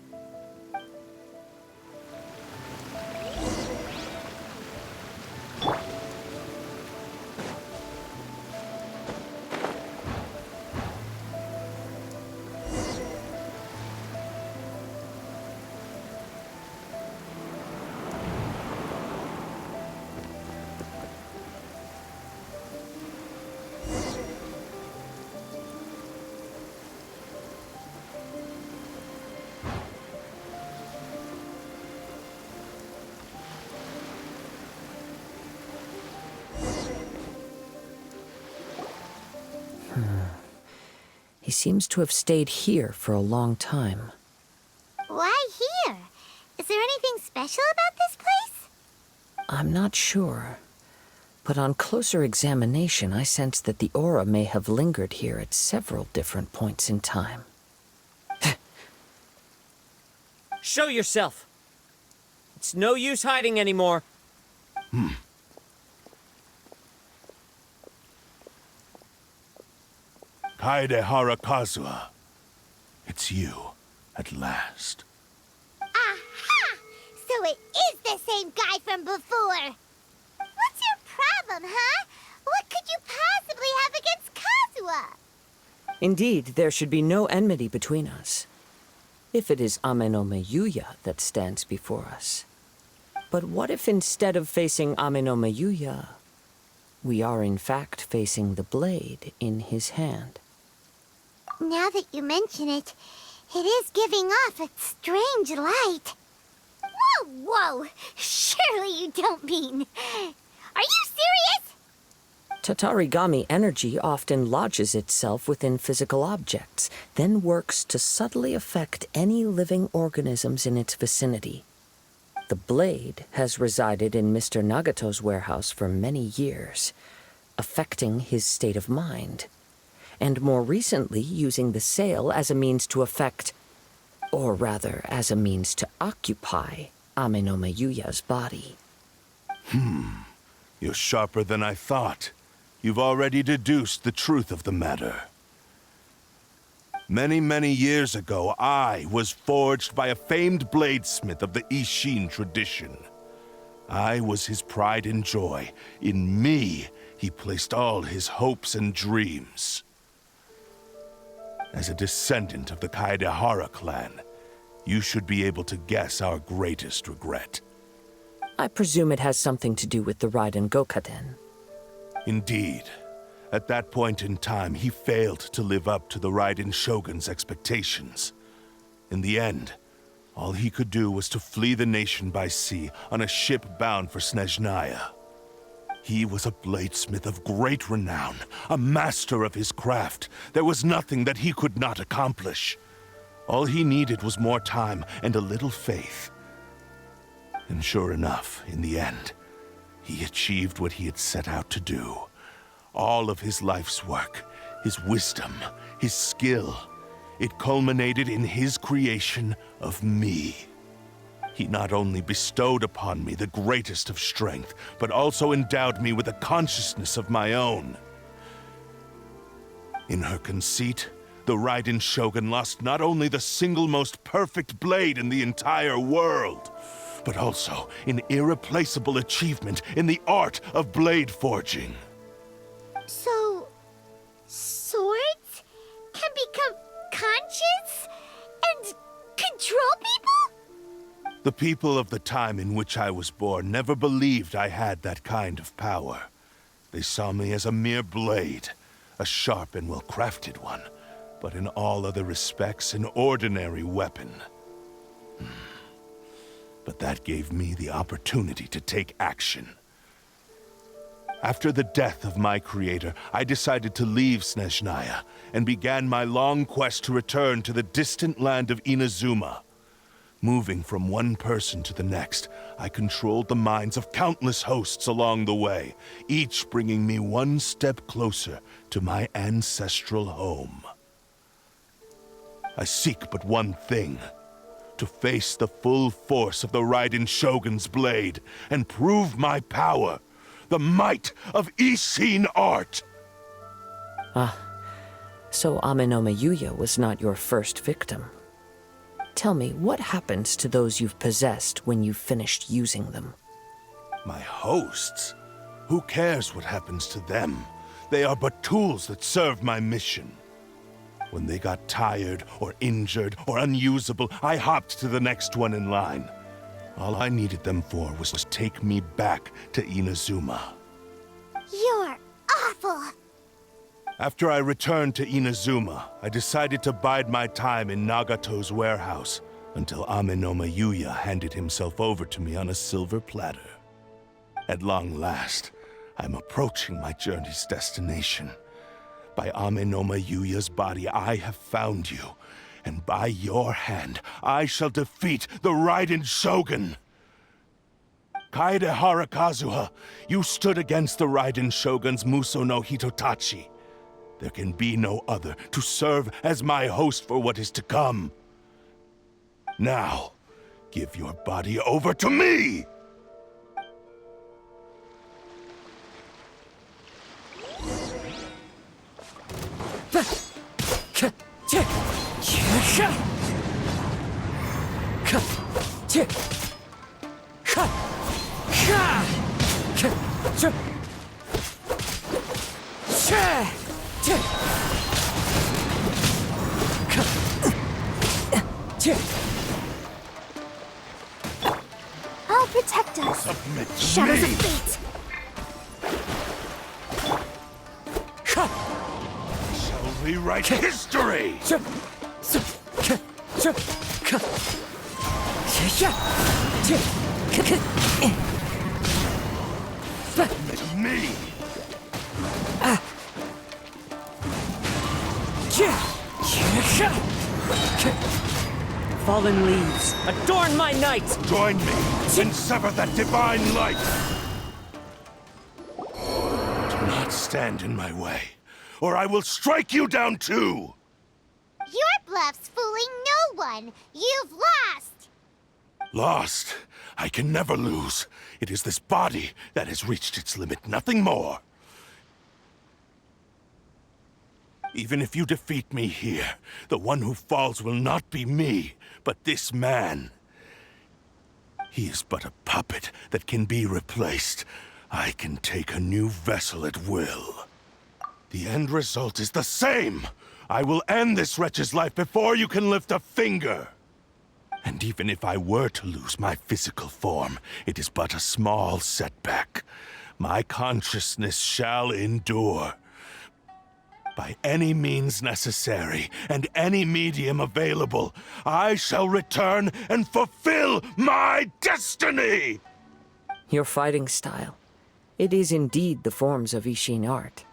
He seems to have stayed here for a long time. Why here? Is there anything special about this place? I'm not sure. But on closer examination, I sense that the aura may have lingered here at several different points in time. Show yourself! It's no use hiding anymore. Kaedehara Kazuha. It's you, at last. Aha! So it is the same guy from before! What's your problem, huh? What could you possibly have against Kazuha? Indeed, there should be no enmity between us. If it is Ame no Meyuya that stands before us. But what if instead of facing Ame no Meyuya, we are in fact facing the blade in his hand? Now that you mention it, it is giving off a strange light. Whoa, whoa! Surely you don't mean... Are you serious? Tatarigami energy often lodges itself within physical objects, then works to subtly affect any living organisms in its vicinity. The blade has resided in Mr. Nagato's warehouse for many years, affecting his state of mind, and more recently using the sale as a means to affect, or rather as a means to occupy, Ame no Meyuya's body. You're sharper than I thought. You've already deduced the truth of the matter. Many, many years ago, I was forged by a famed bladesmith of the Ishin tradition. I was his pride and joy. In me, he placed all his hopes and dreams. As a descendant of the Kaedehara clan, you should be able to guess our greatest regret. I presume it has something to do with the Raiden Gokaden. Indeed. At that point in time, he failed to live up to the Raiden Shogun's expectations. In the end, all he could do was to flee the nation by sea on a ship bound for Snezhnaya. He was a bladesmith of great renown, a master of his craft. There was nothing that he could not accomplish. All he needed was more time and a little faith. And sure enough, in the end, he achieved what he had set out to do. All of his life's work, his wisdom, his skill, it culminated in his creation of me. He not only bestowed upon me the greatest of strength, but also endowed me with a consciousness of my own. In her conceit, the Raiden Shogun lost not only the single most perfect blade in the entire world, but also an irreplaceable achievement in the art of blade forging. So... swords can become conscious and control people? The people of the time in which I was born never believed I had that kind of power. They saw me as a mere blade, a sharp and well-crafted one, but in all other respects an ordinary weapon. But that gave me the opportunity to take action. After the death of my creator, I decided to leave Snezhnaya and began my long quest to return to the distant land of Inazuma. Moving from one person to the next, I controlled the minds of countless hosts along the way, each bringing me one step closer to my ancestral home. I seek but one thing: to face the full force of the Raiden Shogun's blade and prove my power, the might of Ishin art. So Amenoma Yuya was not your first victim. Tell me, what happens to those you've possessed when you've finished using them? My hosts? Who cares what happens to them? They are but tools that serve my mission. When they got tired, or injured, or unusable, I hopped to the next one in line. All I needed them for was to take me back to Inazuma. You're awful. After I returned to Inazuma, I decided to bide my time in Nagato's warehouse until Amenoma Yuya handed himself over to me on a silver platter. At long last, I'm approaching my journey's destination. By Amenoma Yuya's body, I have found you, and by your hand, I shall defeat the Raiden Shogun. Kaedehara Kazuha, you stood against the Raiden Shogun's Muso no Hitotachi. There can be no other to serve as my host for what is to come. Now, give your body over to me! I'll protect us. Submit to Shadows me. of fate. Shall rewrite history! Submit to me! Fallen leaves, adorn my night! Join me and sever that divine light! Do not stand in my way, or I will strike you down too! Your bluff's fooling no one. You've lost. Lost? I can never lose. It is this body that has reached its limit, nothing more. Even if you defeat me here, the one who falls will not be me, but this man. He is but a puppet that can be replaced. I can take a new vessel at will. The end result is the same! I will end this wretch's life before you can lift a finger! And even if I were to lose my physical form, it is but a small setback. My consciousness shall endure. By any means necessary, and any medium available, I shall return and fulfill my destiny! Your fighting style. It is indeed the forms of Ishin art.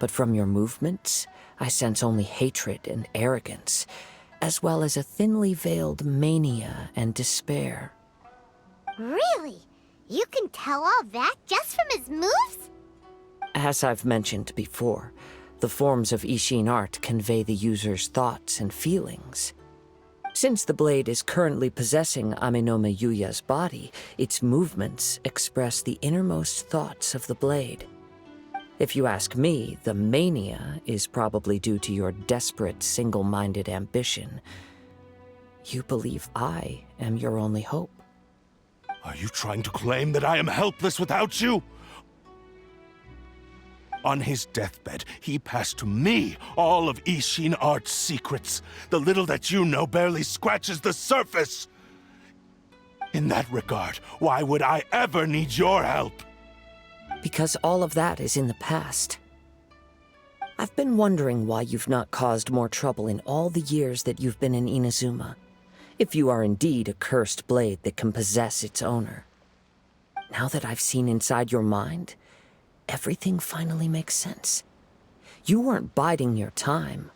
But from your movements, I sense only hatred and arrogance, as well as a thinly veiled mania and despair. Really? You can tell all that just from his moves? As I've mentioned before, the forms of Ishin art convey the user's thoughts and feelings. Since the blade is currently possessing Amenoma Yuya's body, its movements express the innermost thoughts of the blade. If you ask me, the mania is probably due to your desperate, single-minded ambition. You believe I am your only hope. Are you trying to claim that I am helpless without you? On his deathbed, he passed to me all of Ishin art's secrets. The little that you know barely scratches the surface. In that regard, why would I ever need your help? because all of that is in the past. I've been wondering why you've not caused more trouble in all the years that you've been in Inazuma, if you are indeed a cursed blade that can possess its owner. Now that I've seen inside your mind, everything finally makes sense. You weren't biding your time.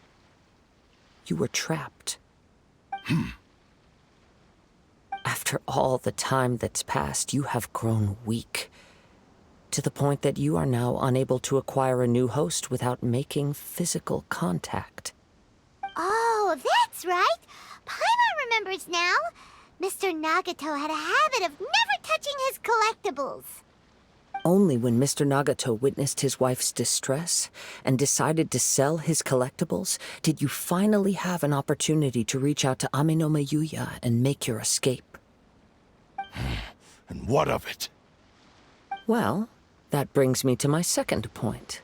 You were trapped. After all the time that's passed, you have grown weak, to the point that you are now unable to acquire a new host without making physical contact. Oh, that's right. Paimon remembers now. Mr. Nagato had a habit of never touching his collectibles. Only when Mr. Nagato witnessed his wife's distress and decided to sell his collectibles did you finally have an opportunity to reach out to Amenoma Yuya and make your escape. And what of it? Well, that brings me to my second point.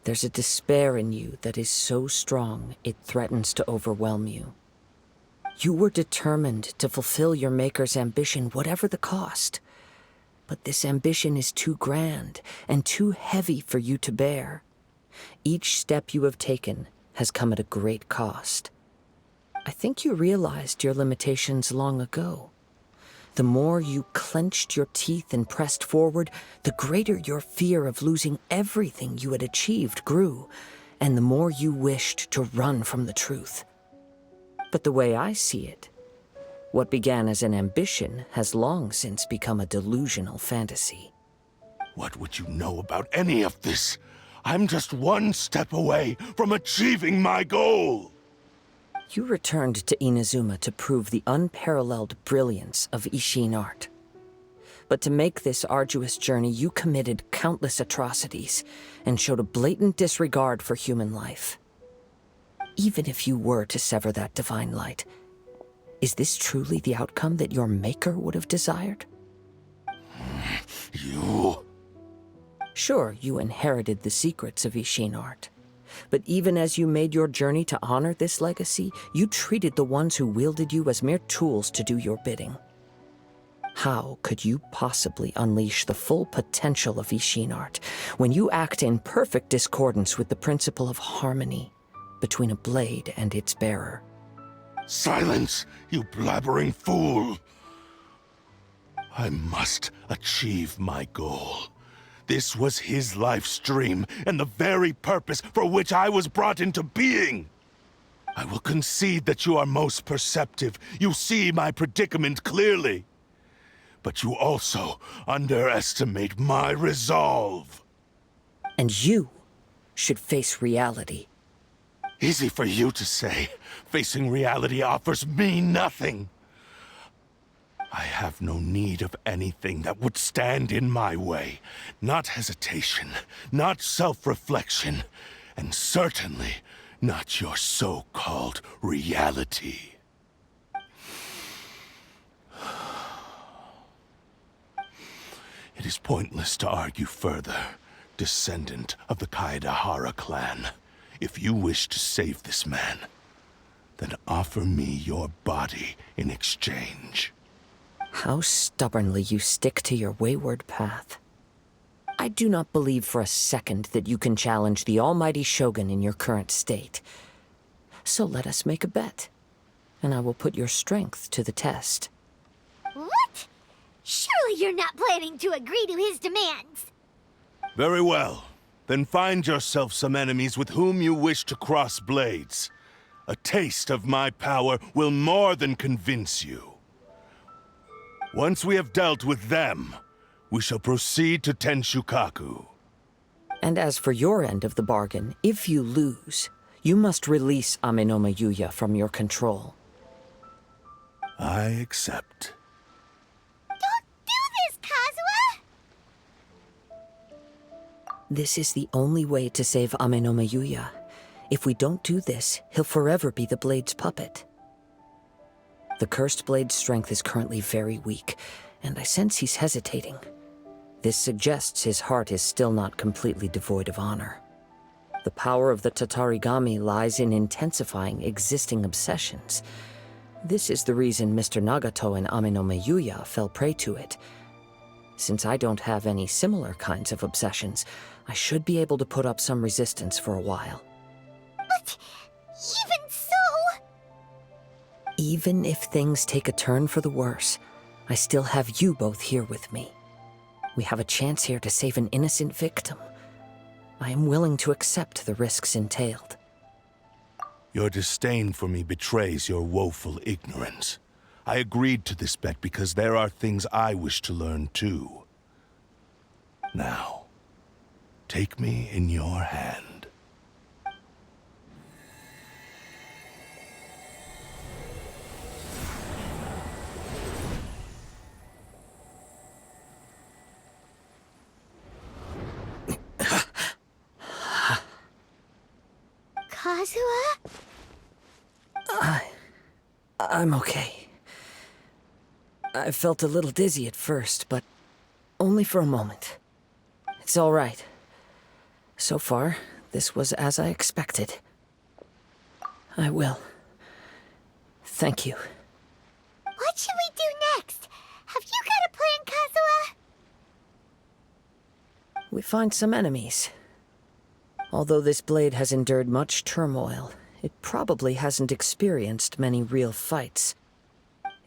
There's a despair in you that is so strong it threatens to overwhelm you. You were determined to fulfill your maker's ambition, whatever the cost. But this ambition is too grand and too heavy for you to bear. Each step you have taken has come at a great cost. I think you realized your limitations long ago. The more you clenched your teeth and pressed forward, the greater your fear of losing everything you had achieved grew, and the more you wished to run from the truth. But the way I see it, what began as an ambition has long since become a delusional fantasy. What would you know about any of this? I'm just one step away from achieving my goal! You returned to Inazuma to prove the unparalleled brilliance of Ishin art. But to make this arduous journey, you committed countless atrocities and showed a blatant disregard for human life. Even if you were to sever that divine light, is this truly the outcome that your maker would have desired? You... Sure, you inherited the secrets of Ishin art. But even as you made your journey to honor this legacy, you treated the ones who wielded you as mere tools to do your bidding. How could you possibly unleash the full potential of Ishin art when you act in perfect discordance with the principle of harmony between a blade and its bearer? Silence, you blabbering fool! I must achieve my goal. This was his life's dream, and the very purpose for which I was brought into being. I will concede that you are most perceptive. You see my predicament clearly. But you also underestimate my resolve. And you should face reality. Easy for you to say. Facing reality offers me nothing. I have no need of anything that would stand in my way. Not hesitation, not self-reflection, and certainly not your so-called reality. It is pointless to argue further, descendant of the Kaedehara clan. If you wish to save this man, then offer me your body in exchange. How stubbornly you stick to your wayward path. I do not believe for a second that you can challenge the almighty Shogun in your current state. So let us make a bet, and I will put your strength to the test. What? Surely you're not planning to agree to his demands. Very well. Then find yourself some enemies with whom you wish to cross blades. A taste of my power will more than convince you. Once we have dealt with them, we shall proceed to Tenshukaku. And as for your end of the bargain, if you lose, you must release Amenoma Yuya from your control. I accept. Don't do this, Kazuha! This is the only way to save Amenoma Yuya. If we don't do this, he'll forever be the Blade's puppet. The Cursed Blade's strength is currently very weak, and I sense he's hesitating. This suggests his heart is still not completely devoid of honor. The power of the Tatarigami lies in intensifying existing obsessions. This is the reason Mr. Nagato and Amenoma Yuya fell prey to it. Since I don't have any similar kinds of obsessions, I should be able to put up some resistance for a while. But even so... Even if things take a turn for the worse, I still have you both here with me. We have a chance here to save an innocent victim. I am willing to accept the risks entailed. Your disdain for me betrays your woeful ignorance. I agreed to this bet because there are things I wish to learn too. Now, take me in your hand. Kazuha? I'm okay. I felt a little dizzy at first, but only for a moment. It's all right. So far, this was as I expected. I will. Thank you. What should we do next? Have you got a plan, Kazuha? We find some enemies. Although this blade has endured much turmoil, it probably hasn't experienced many real fights.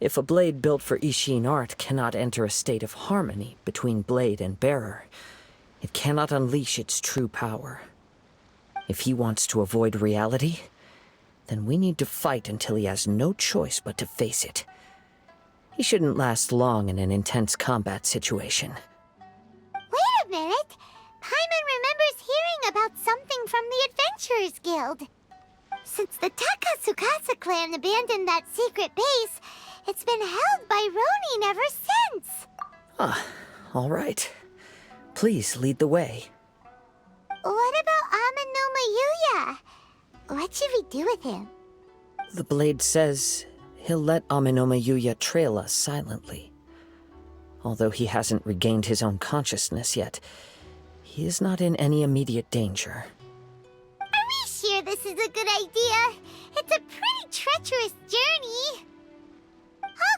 If a blade built for Ishin art cannot enter a state of harmony between blade and bearer, it cannot unleash its true power. If he wants to avoid reality, then we need to fight until he has no choice but to face it. He shouldn't last long in an intense combat situation. Wait a minute! Paimon remembers hearing about something from the Adventurers Guild. Since the Takatsukasa clan abandoned that secret base, it's been held by Ronin ever since. Ah, all right. Please lead the way. What about Amenoma Yuya? What should we do with him? The blade says he'll let Amenoma Yuya trail us silently. Although he hasn't regained his own consciousness yet, he is not in any immediate danger. Are we sure this is a good idea? It's a pretty treacherous journey.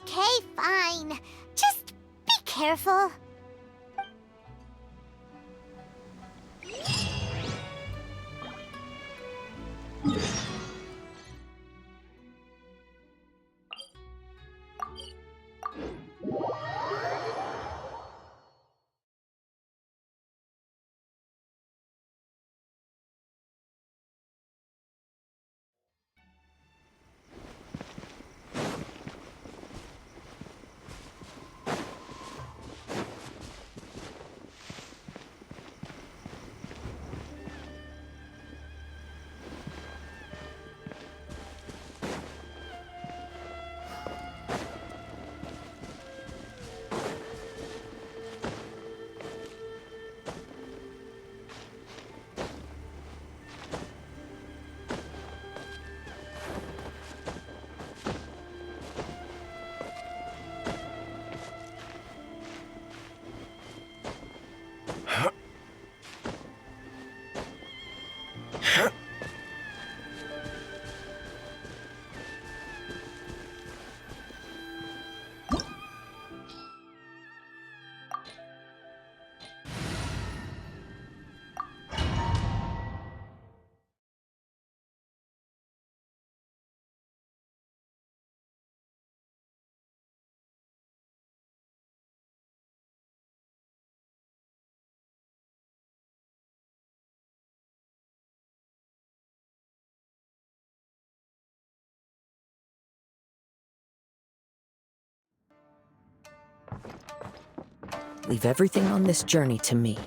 Okay, fine. Just be careful. Leave everything on this journey to me.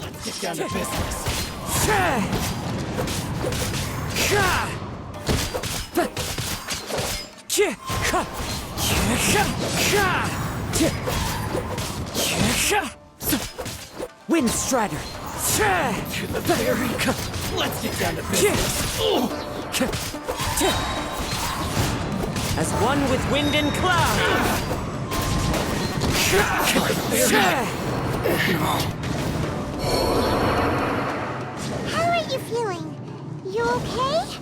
Let's get down to business. Wind Strider! To the very... Let's get down to business. As one with wind and cloud! How are you feeling? You okay?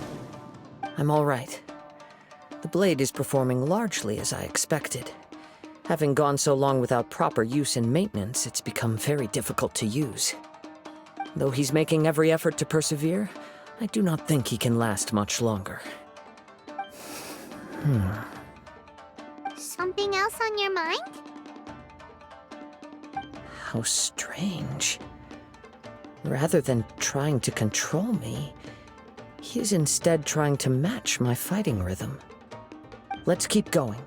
I'm all right. The blade is performing largely as I expected. Having gone so long without proper use and maintenance, it's become very difficult to use. Though he's making every effort to persevere, I do not think he can last much longer. Something else on your mind? How strange. Rather than trying to control me, he is instead trying to match my fighting rhythm. Let's keep going.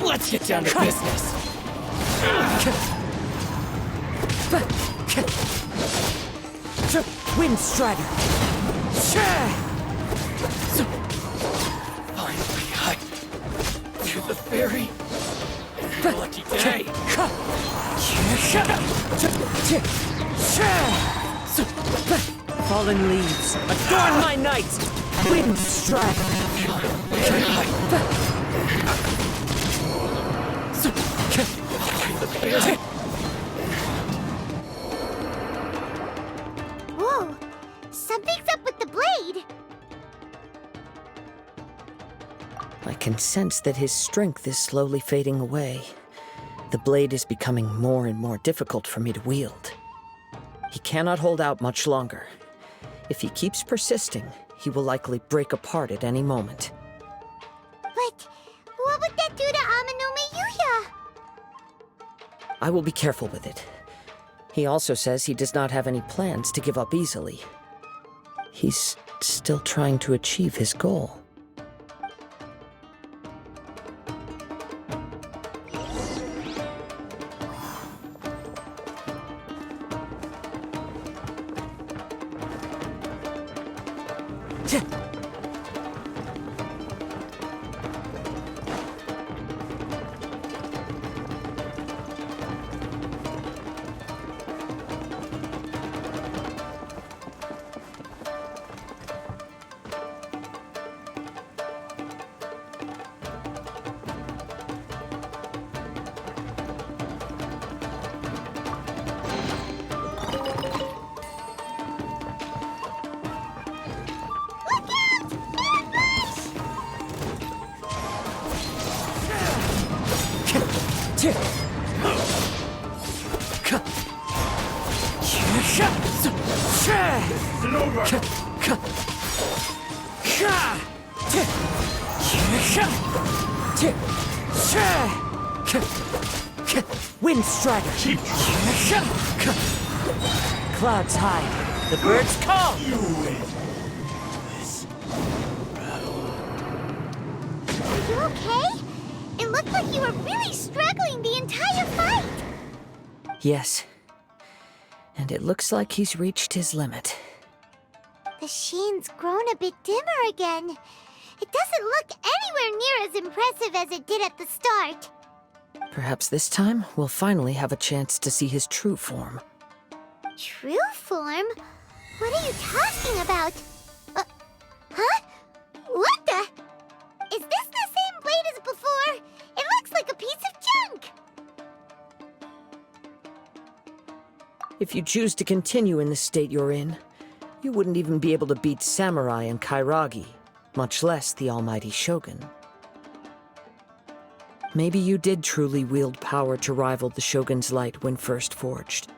Let's get down to business. Wind Strider! Finally, to the ferry. Lucky day. Fallen leaves, adorn my night! Wind Strider! Whoa, something's up with the blade. I can sense that his strength is slowly fading away. The blade is becoming more and more difficult for me to wield. He cannot hold out much longer. If he keeps persisting, he will likely break apart at any moment. But what would that do to Amanome Yuya? I will be careful with it. He also says he does not have any plans to give up easily. He's still trying to achieve his goal. Wind Strider! Clouds high. The birds call! Are you okay? It looked like you were really struggling the entire fight. Yes. And it looks like he's reached his limit. The sheen's grown a bit dimmer again. It doesn't look anywhere near as impressive as it did at the start. Perhaps this time we'll finally have a chance to see his true form. True form? What are you talking about? Huh? What the? Is this the same blade as before? It looks like a piece of junk! If you choose to continue in the state you're in, you wouldn't even be able to beat Samurai and Kairagi, much less the almighty Shogun. Maybe you did truly wield power to rival the Shogun's light when first forged.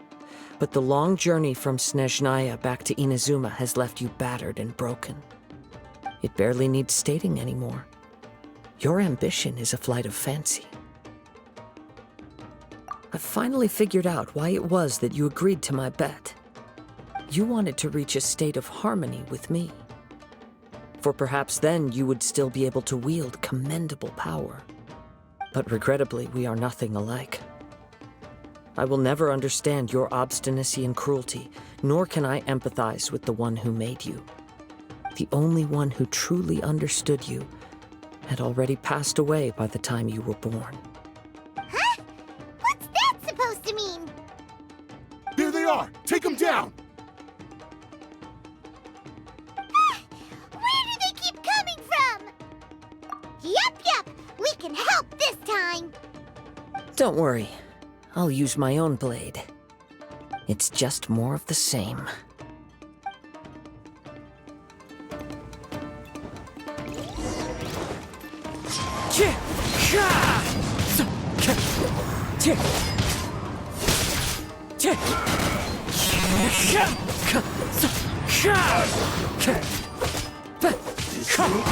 But the long journey from Snezhnaya back to Inazuma has left you battered and broken. It barely needs stating anymore. Your ambition is a flight of fancy. I've finally figured out why it was that you agreed to my bet. You wanted to reach a state of harmony with me. For perhaps then you would still be able to wield commendable power. But regrettably, we are nothing alike. I will never understand your obstinacy and cruelty, nor can I empathize with the one who made you. The only one who truly understood you had already passed away by the time you were born. Huh? What's that supposed to mean? help this time! Don't worry. I'll use my own blade. It's just more of the same.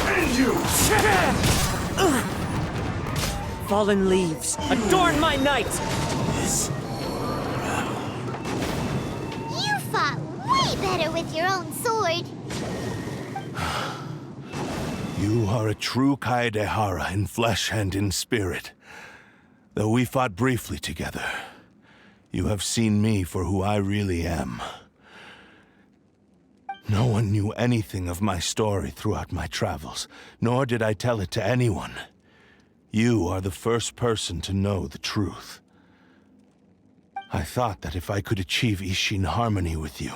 And you! Fallen leaves, adorn my night! You fought way better with your own sword. You are a true Kaedehara in flesh and in spirit. Though we fought briefly together, you have seen me for who I really am. No one knew anything of my story throughout my travels, nor did I tell it to anyone. You are the first person to know the truth. I thought that if I could achieve Ishin harmony with you,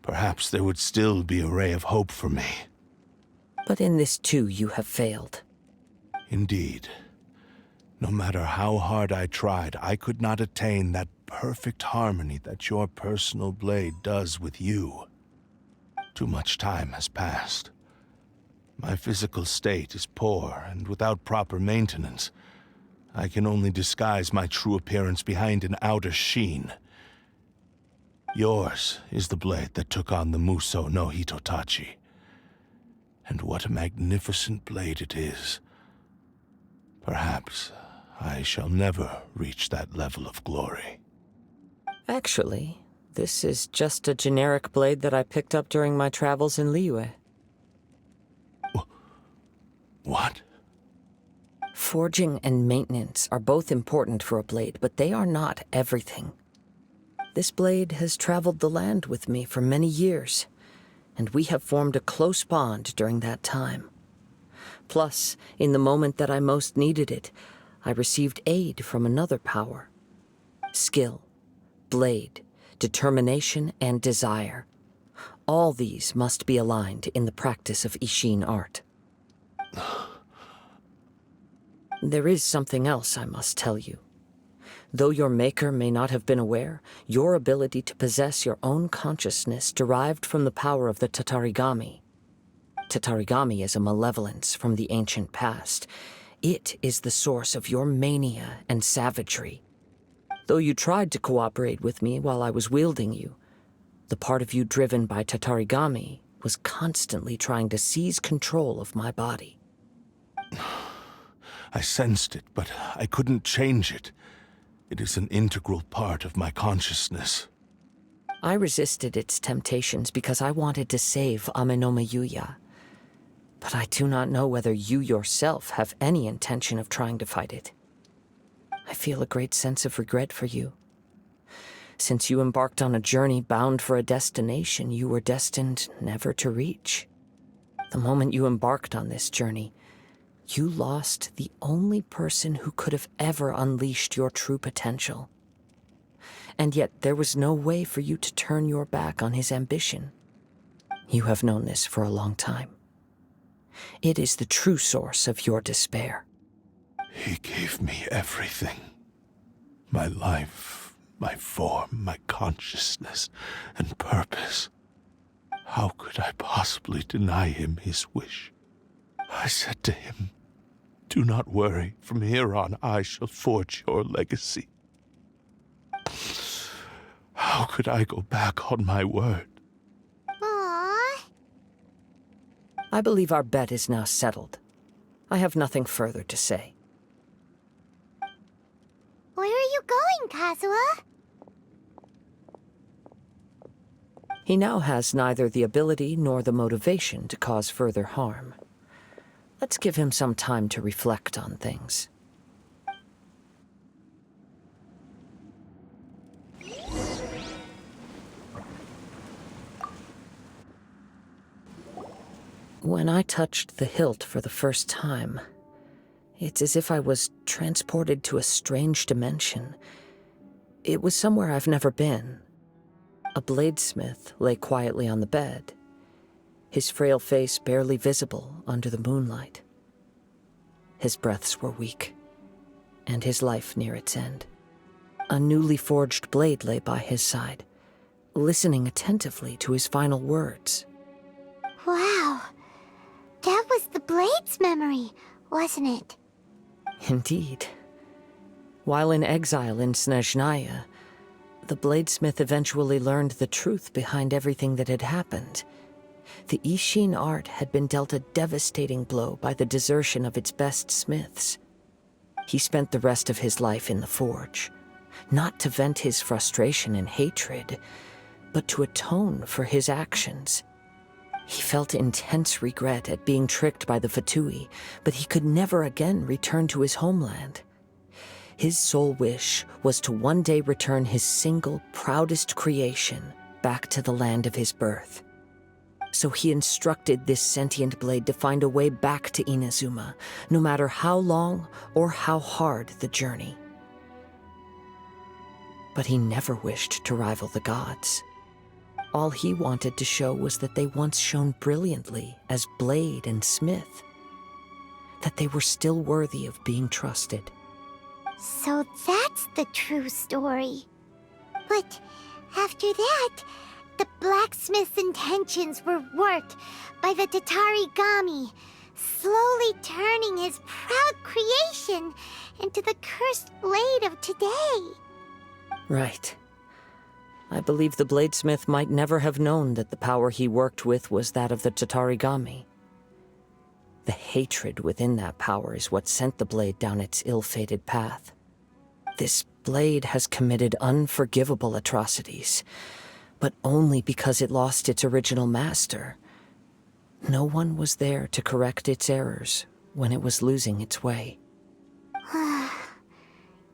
perhaps there would still be a ray of hope for me. But in this too, you have failed. Indeed. No matter how hard I tried, I could not attain that perfect harmony that your personal blade does with you. Too much time has passed. My physical state is poor, and without proper maintenance, I can only disguise my true appearance behind an outer sheen. Yours is the blade that took on the Muso no Hitotachi. And what a magnificent blade it is. Perhaps I shall never reach that level of glory. Actually, this is just a generic blade that I picked up during my travels in Liyue. What? Forging and maintenance are both important for a blade, but they are not everything. This blade has traveled the land with me for many years, and we have formed a close bond during that time. Plus, in the moment that I most needed it, I received aid from another power. Skill, blade, determination, and desire. All these must be aligned in the practice of Ishin art. There is something else I must tell you. Though your maker may not have been aware, your ability to possess your own consciousness derived from the power of the Tatarigami. Tatarigami is a malevolence from the ancient past. It is the source of your mania and savagery. Though you tried to cooperate with me while I was wielding you, the part of you driven by Tatarigami was constantly trying to seize control of my body. I sensed it, but I couldn't change it. It is an integral part of my consciousness. I resisted its temptations because I wanted to save Amenoma Yuya. But I do not know whether you yourself have any intention of trying to fight it. I feel a great sense of regret for you. Since you embarked on a journey bound for a destination you were destined never to reach. The moment you embarked on this journey, you lost the only person who could have ever unleashed your true potential. And yet there was no way for you to turn your back on his ambition. You have known this for a long time. It is the true source of your despair. He gave me everything. My life, my form, my consciousness, and purpose. How could I possibly deny him his wish? I said to him, "Do not worry. From here on, I shall forge your legacy." How could I go back on my word? Aww. I believe our bet is now settled. I have nothing further to say. Where are you going, Kazuha? He now has neither the ability nor the motivation to cause further harm. Let's give him some time to reflect on things. When I touched the hilt for the first time, it's as if I was transported to a strange dimension. It was somewhere I've never been. A bladesmith lay quietly on the bed, his frail face barely visible under the moonlight. His breaths were weak, and his life near its end. A newly forged blade lay by his side, listening attentively to his final words. Wow. That was the blade's memory, wasn't it? Indeed. While in exile in Snezhnaya, the bladesmith eventually learned the truth behind everything that had happened. The Ishin art had been dealt a devastating blow by the desertion of its best smiths. He spent the rest of his life in the forge, not to vent his frustration and hatred, but to atone for his actions. He felt intense regret at being tricked by the Fatui, but he could never again return to his homeland. His sole wish was to one day return his single, proudest creation back to the land of his birth. So he instructed this sentient blade to find a way back to Inazuma, no matter how long or how hard the journey. But he never wished to rival the gods. All he wanted to show was that they once shone brilliantly as blade and smith, that they were still worthy of being trusted. So that's the true story. But after that, the blacksmith's intentions were worked by the Tatarigami, slowly turning his proud creation into the cursed blade of today. Right. I believe the bladesmith might never have known that the power he worked with was that of the Tatarigami. The hatred within that power is what sent the blade down its ill-fated path. This blade has committed unforgivable atrocities, but only because it lost its original master. No one was there to correct its errors when it was losing its way.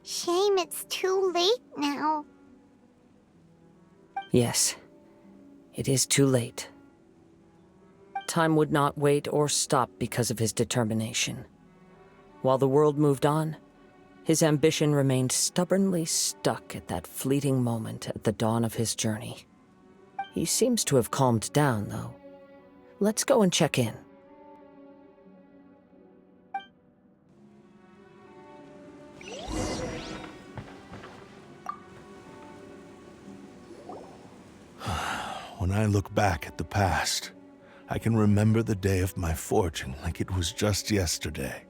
Shame it's too late now. Yes, it is too late. Time would not wait or stop because of his determination. While the world moved on, his ambition remained stubbornly stuck at that fleeting moment at the dawn of his journey. He seems to have calmed down, though. Let's go and check in. When I look back at the past, I can remember the day of my forging like it was just yesterday.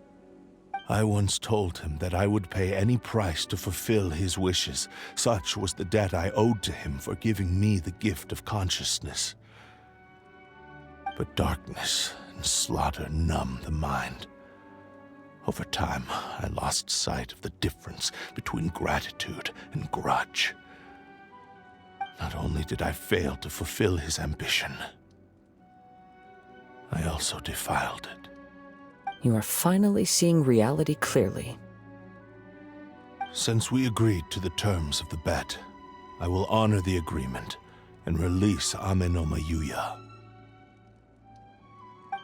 I once told him that I would pay any price to fulfill his wishes. Such was the debt I owed to him for giving me the gift of consciousness. But darkness and slaughter numb the mind. Over time, I lost sight of the difference between gratitude and grudge. Not only did I fail to fulfill his ambition, I also defiled it. You are finally seeing reality clearly. Since we agreed to the terms of the bet, I will honor the agreement and release Amenoma Yuya.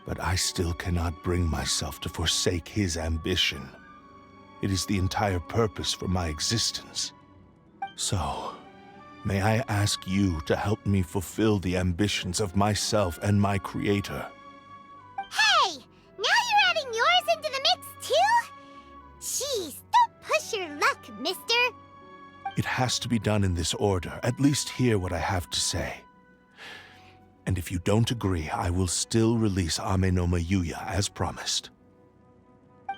But I still cannot bring myself to forsake his ambition. It is the entire purpose for my existence. So, may I ask you to help me fulfill the ambitions of myself and my creator? Hey! Now you're adding yours into the mix, too? Jeez, don't push your luck, mister. It has to be done in this order. At least hear what I have to say. And if you don't agree, I will still release Amenoma Yuya as promised.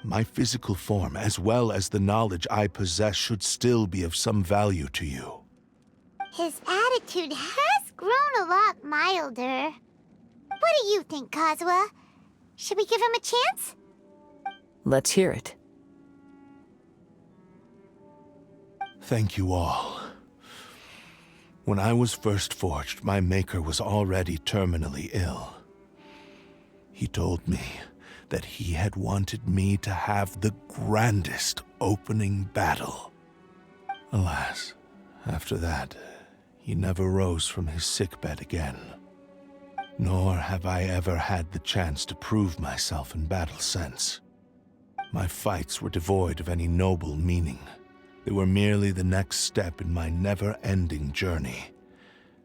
My physical form, as well as the knowledge I possess, should still be of some value to you. His attitude has grown a lot milder. What do you think, Kazuha? Should we give him a chance? Let's hear it. Thank you all. When I was first forged, my maker was already terminally ill. He told me that he had wanted me to have the grandest opening battle. Alas, after that, he never rose from his sickbed again. Nor have I ever had the chance to prove myself in battle since. My fights were devoid of any noble meaning. They were merely the next step in my never-ending journey,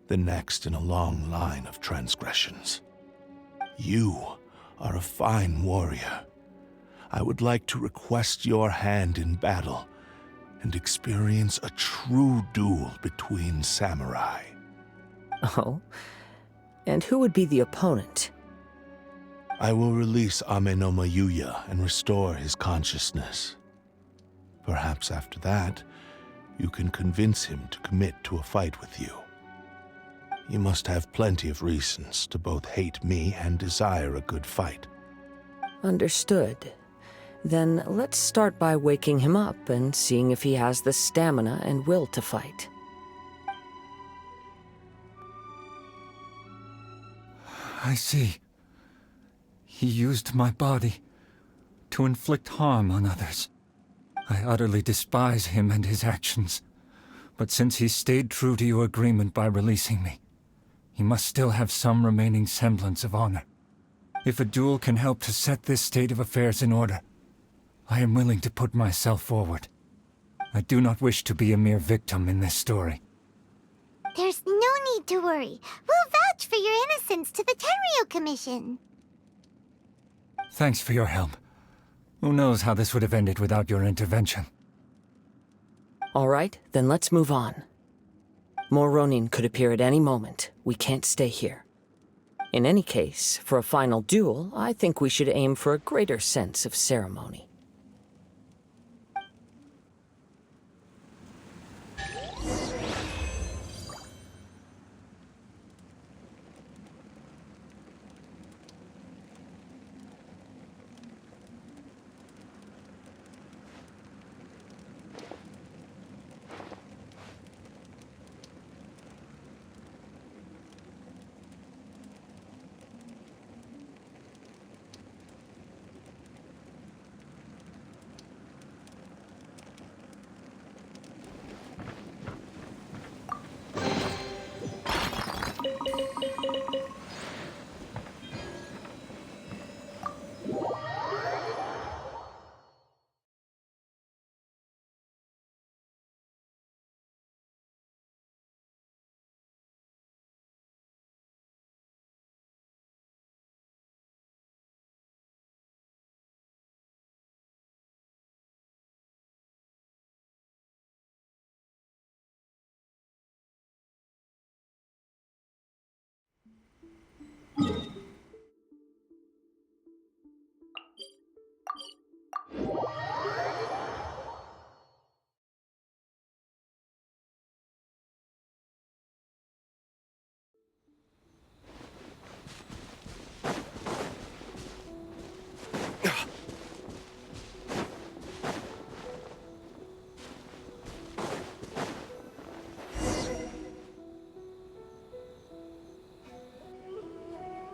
the next in a long line of transgressions. You are a fine warrior. I would like to request your hand in battle and experience a true duel between samurai. Oh? And who would be the opponent? I will release Amenoma Yuya and restore his consciousness. Perhaps after that, you can convince him to commit to a fight with you. You must have plenty of reasons to both hate me and desire a good fight. Understood. Then let's start by waking him up and seeing if he has the stamina and will to fight. I see. He used my body to inflict harm on others. I utterly despise him and his actions. But since he stayed true to your agreement by releasing me, he must still have some remaining semblance of honor. If a duel can help to set this state of affairs in order, I am willing to put myself forward. I do not wish to be a mere victim in this story. There's no need to worry. We'll vouch for your innocence to the Tenryo Commission. Thanks for your help. Who knows how this would have ended without your intervention? All right, then let's move on. More Ronin could appear at any moment. We can't stay here. In any case, for a final duel, I think we should aim for a greater sense of ceremony.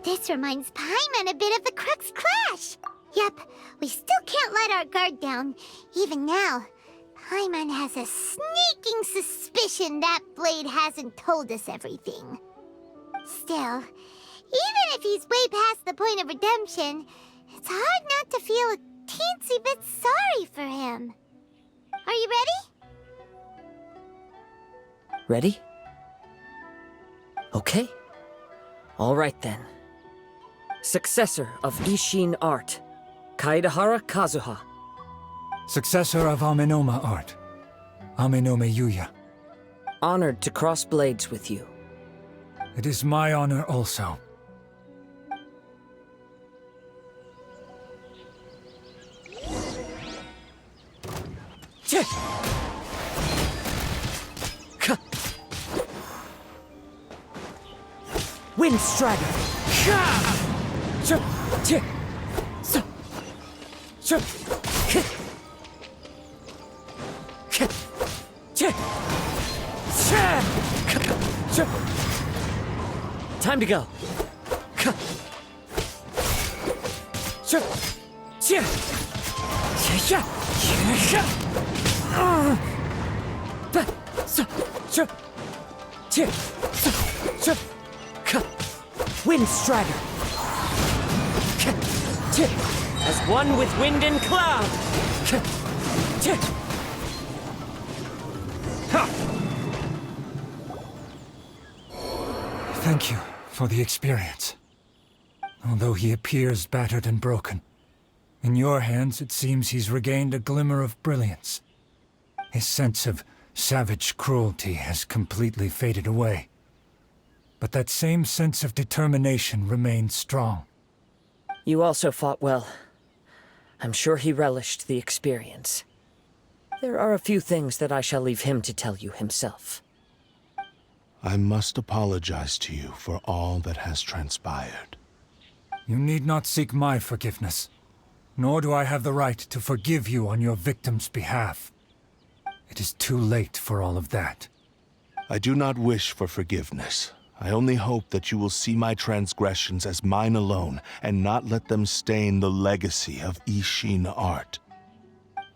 This reminds Paimon a bit of the Crux Clash. Yep, we still can't let our guard down. Even now, Paimon has a sneaking suspicion that Blade hasn't told us everything. Still, even if he's way past the point of redemption, it's hard not to feel a teensy bit sorry for him. Are you ready? Ready? Okay. All right then. Successor of Ishin art, Kaedehara Kazuha. Successor of Amenoma art, Amenoma Yuya. Honored to cross blades with you. It is my honor also. Wind Strider! Time to go. Wind Strider! As one with wind and cloud! Thank you for the experience. Although he appears battered and broken, In your hands, it seems he's regained a glimmer of brilliance. His sense of savage cruelty has completely faded away. But that same sense of determination remains strong. You also fought well. I'm sure he relished the experience. There are a few things that I shall leave him to tell you himself. I must apologize to you for all that has transpired. You need not seek my forgiveness, nor do I have the right to forgive you on your victim's behalf. It is too late for all of that. I do not wish for forgiveness. I only hope that you will see my transgressions as mine alone and not let them stain the legacy of Ishin art.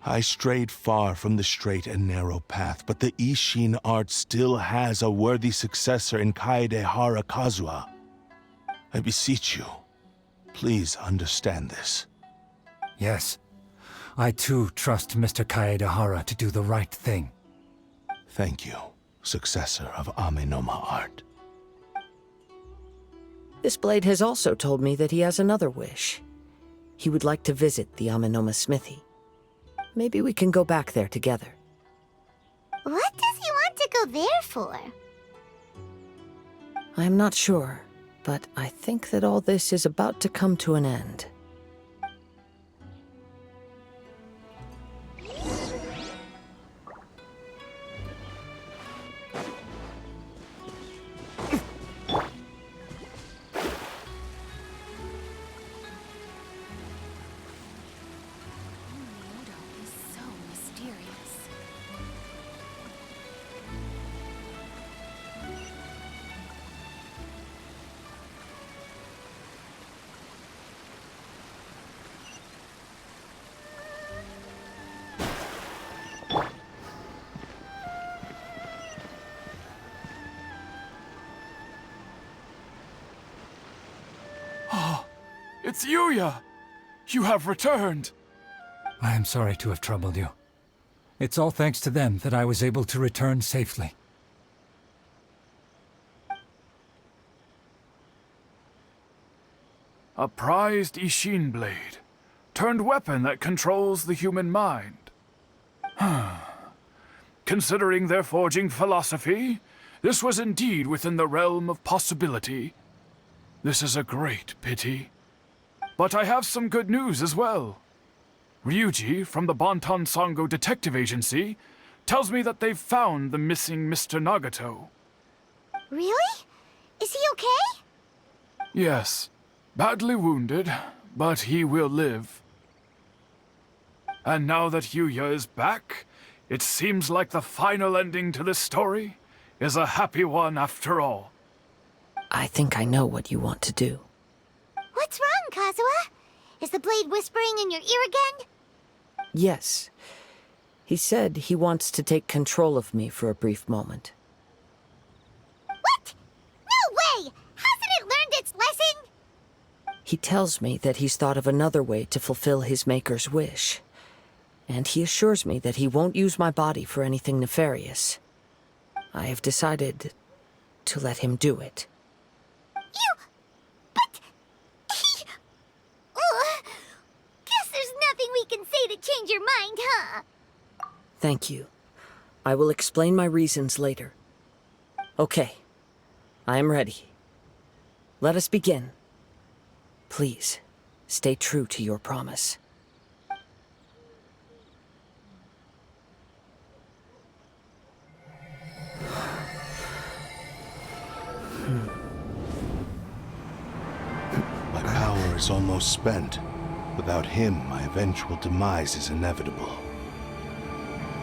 I strayed far from the straight and narrow path, but the Ishin art still has a worthy successor in Kaedehara Kazuha. I beseech you, please understand this. Yes, I too trust Mr. Kaedehara to do the right thing. Thank you, successor of Amenoma art. This blade has also told me that he has another wish. He would like to visit the Amenoma smithy. Maybe we can go back there together. What does he want to go there for? I am not sure, but I think that all this is about to come to an end. It's Yuya! You have returned! I am sorry to have troubled you. It's all thanks to them that I was able to return safely. A prized Ishin blade, turned weapon that controls the human mind. Considering their forging philosophy, this was indeed within the realm of possibility. This is a great pity. But I have some good news as well. Ryuji, from the Bonton Sango Detective Agency, tells me that they've found the missing Mr. Nagato. Really? Is he okay? Yes, badly wounded, but he will live. And now that Yuya is back, it seems like the final ending to this story is a happy one after all. I think I know what you want to do. What's wrong, Kazuha? Is the blade whispering in your ear again? Yes. He said he wants to take control of me for a brief moment. What? No way! Hasn't it learned its lesson? He tells me that he's thought of another way to fulfill his maker's wish. And he assures me that he won't use my body for anything nefarious. I have decided to let him do it. Guess there's nothing we can say to change your mind, huh? Thank you. I will explain my reasons later. Okay. I am ready. Let us begin. Please, stay true to your promise. My power is almost spent. Without him, my eventual demise is inevitable.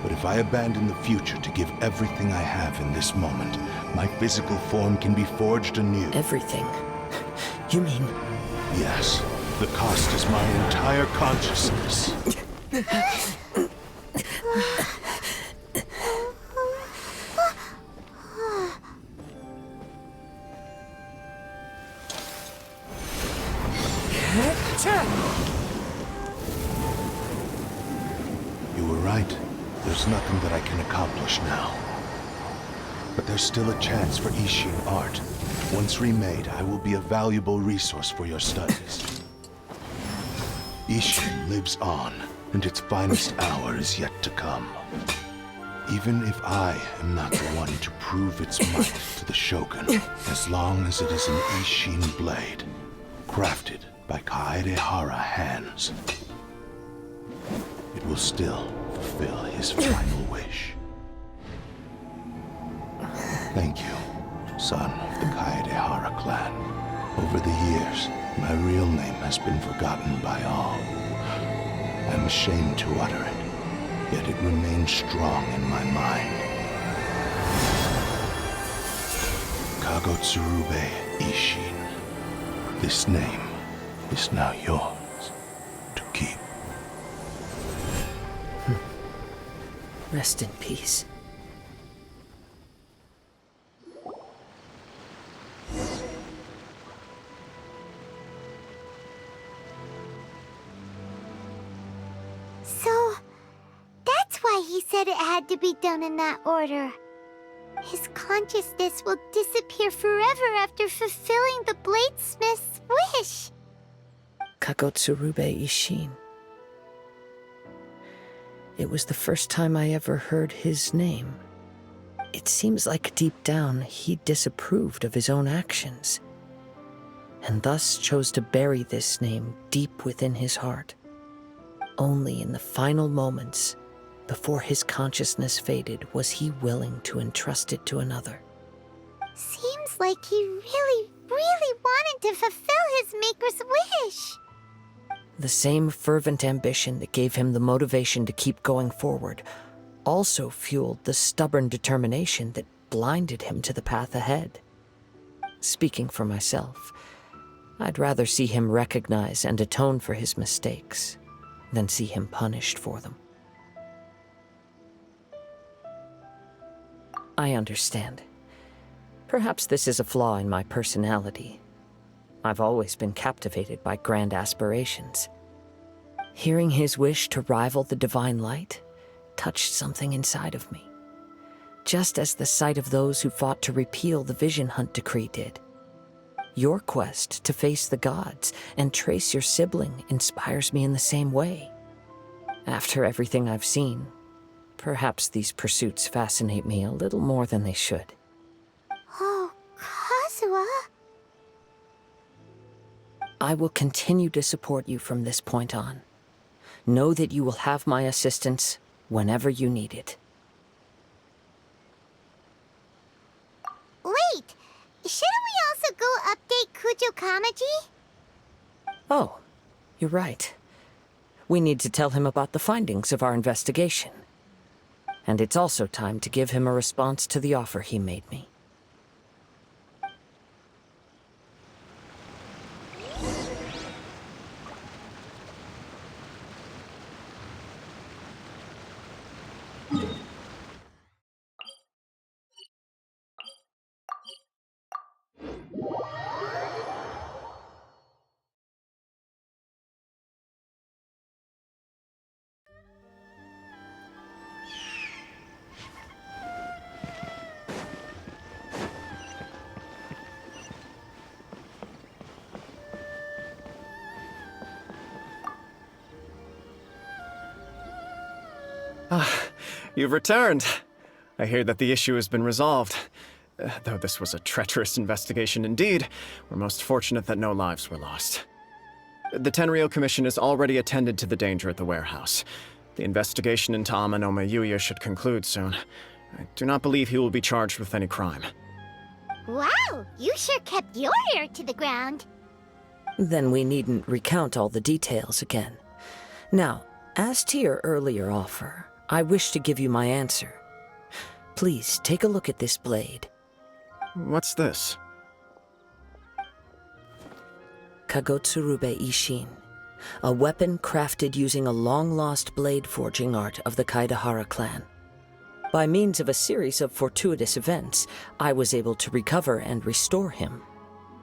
But if I abandon the future to give everything I have in this moment, my physical form can be forged anew. Everything? You mean... Yes. The cost is my entire consciousness. You were right. There's nothing that I can accomplish now. But there's still a chance for Ishin art. Once remade, I will be a valuable resource for your studies. Ishin lives on, and its finest hour is yet to come. Even if I am not the one to prove its might to the Shogun, as long as it is an Ishin blade, crafted by Kaedehara hands, it will still fulfill his final wish. Thank you, son of the Kaedehara clan. Over the years, my real name has been forgotten by all. I'm ashamed to utter it, yet it remains strong in my mind. Kagotsurube Ishin. This name is now yours to keep. Rest in peace. So, that's why he said it had to be done in that order. His consciousness will disappear forever after fulfilling the bladesmith's wish. Kagotsurube Ishin. It was the first time I ever heard his name. It seems like deep down he disapproved of his own actions, and thus chose to bury this name deep within his heart. Only in the final moments, before his consciousness faded, was he willing to entrust it to another. Seems like he really wanted to fulfill his maker's wish. The same fervent ambition that gave him the motivation to keep going forward also fueled the stubborn determination that blinded him to the path ahead. Speaking for myself, I'd rather see him recognize and atone for his mistakes than see him punished for them. I understand. Perhaps this is a flaw in my personality. I've always been captivated by grand aspirations. Hearing his wish to rival the divine light touched something inside of me, just as the sight of those who fought to repeal the Vision Hunt decree did. Your quest to face the gods and trace your sibling inspires me in the same way. After everything I've seen, perhaps these pursuits fascinate me a little more than they should. Oh, Kazuha. I will continue to support you from this point on. Know that you will have my assistance whenever you need it. Wait, shouldn't we also go update Kujo Kamaji? Oh, you're right. We need to tell him about the findings of our investigation. And it's also time to give him a response to the offer he made me. You've returned. I hear that the issue has been resolved. Though this was a treacherous investigation indeed, we're most fortunate that no lives were lost. The Tenryou Commission has already attended to the danger at the warehouse. The investigation into Amanoma Yuya should conclude soon. I do not believe he will be charged with any crime. Wow, you sure kept your ear to the ground. Then we needn't recount all the details again. Now, as to your earlier offer, I wish to give you my answer. Please take a look at this blade. What's this? Kagotsurube Ishin, a weapon crafted using a long-lost blade forging art of the Kaedehara clan. By means of a series of fortuitous events, I was able to recover and restore him.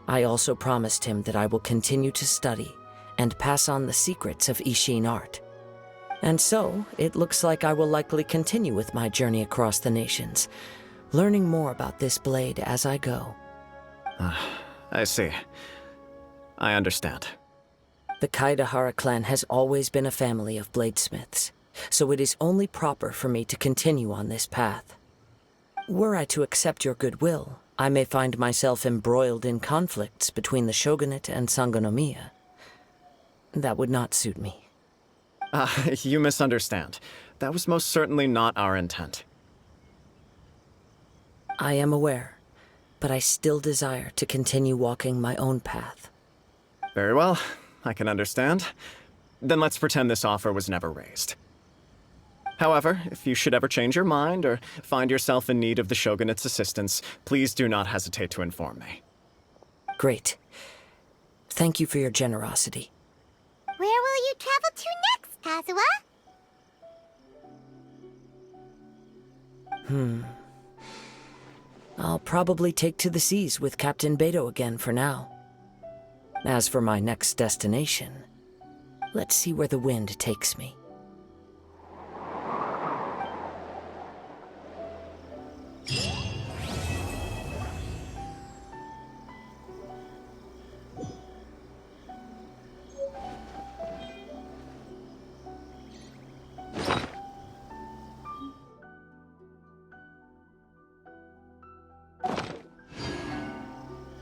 I also promised him that I will continue to study and pass on the secrets of Ishin art. And so, it looks like I will likely continue with my journey across the nations, learning more about this blade as I go. I see. I understand. The Kaedehara clan has always been a family of bladesmiths, so it is only proper for me to continue on this path. Were I to accept your goodwill, I may find myself embroiled in conflicts between the shogunate and Sangonomiya. That would not suit me. You misunderstand. That was most certainly not our intent. I am aware, but I still desire to continue walking my own path. Very well, I can understand. Then let's pretend this offer was never raised. However, if you should ever change your mind or find yourself in need of the Shogunate's assistance, please do not hesitate to inform me. Great. Thank you for your generosity. Where will you travel to next, Kazuha? I'll probably take to the seas with Captain Beto again for now. As for my next destination, let's see where the wind takes me.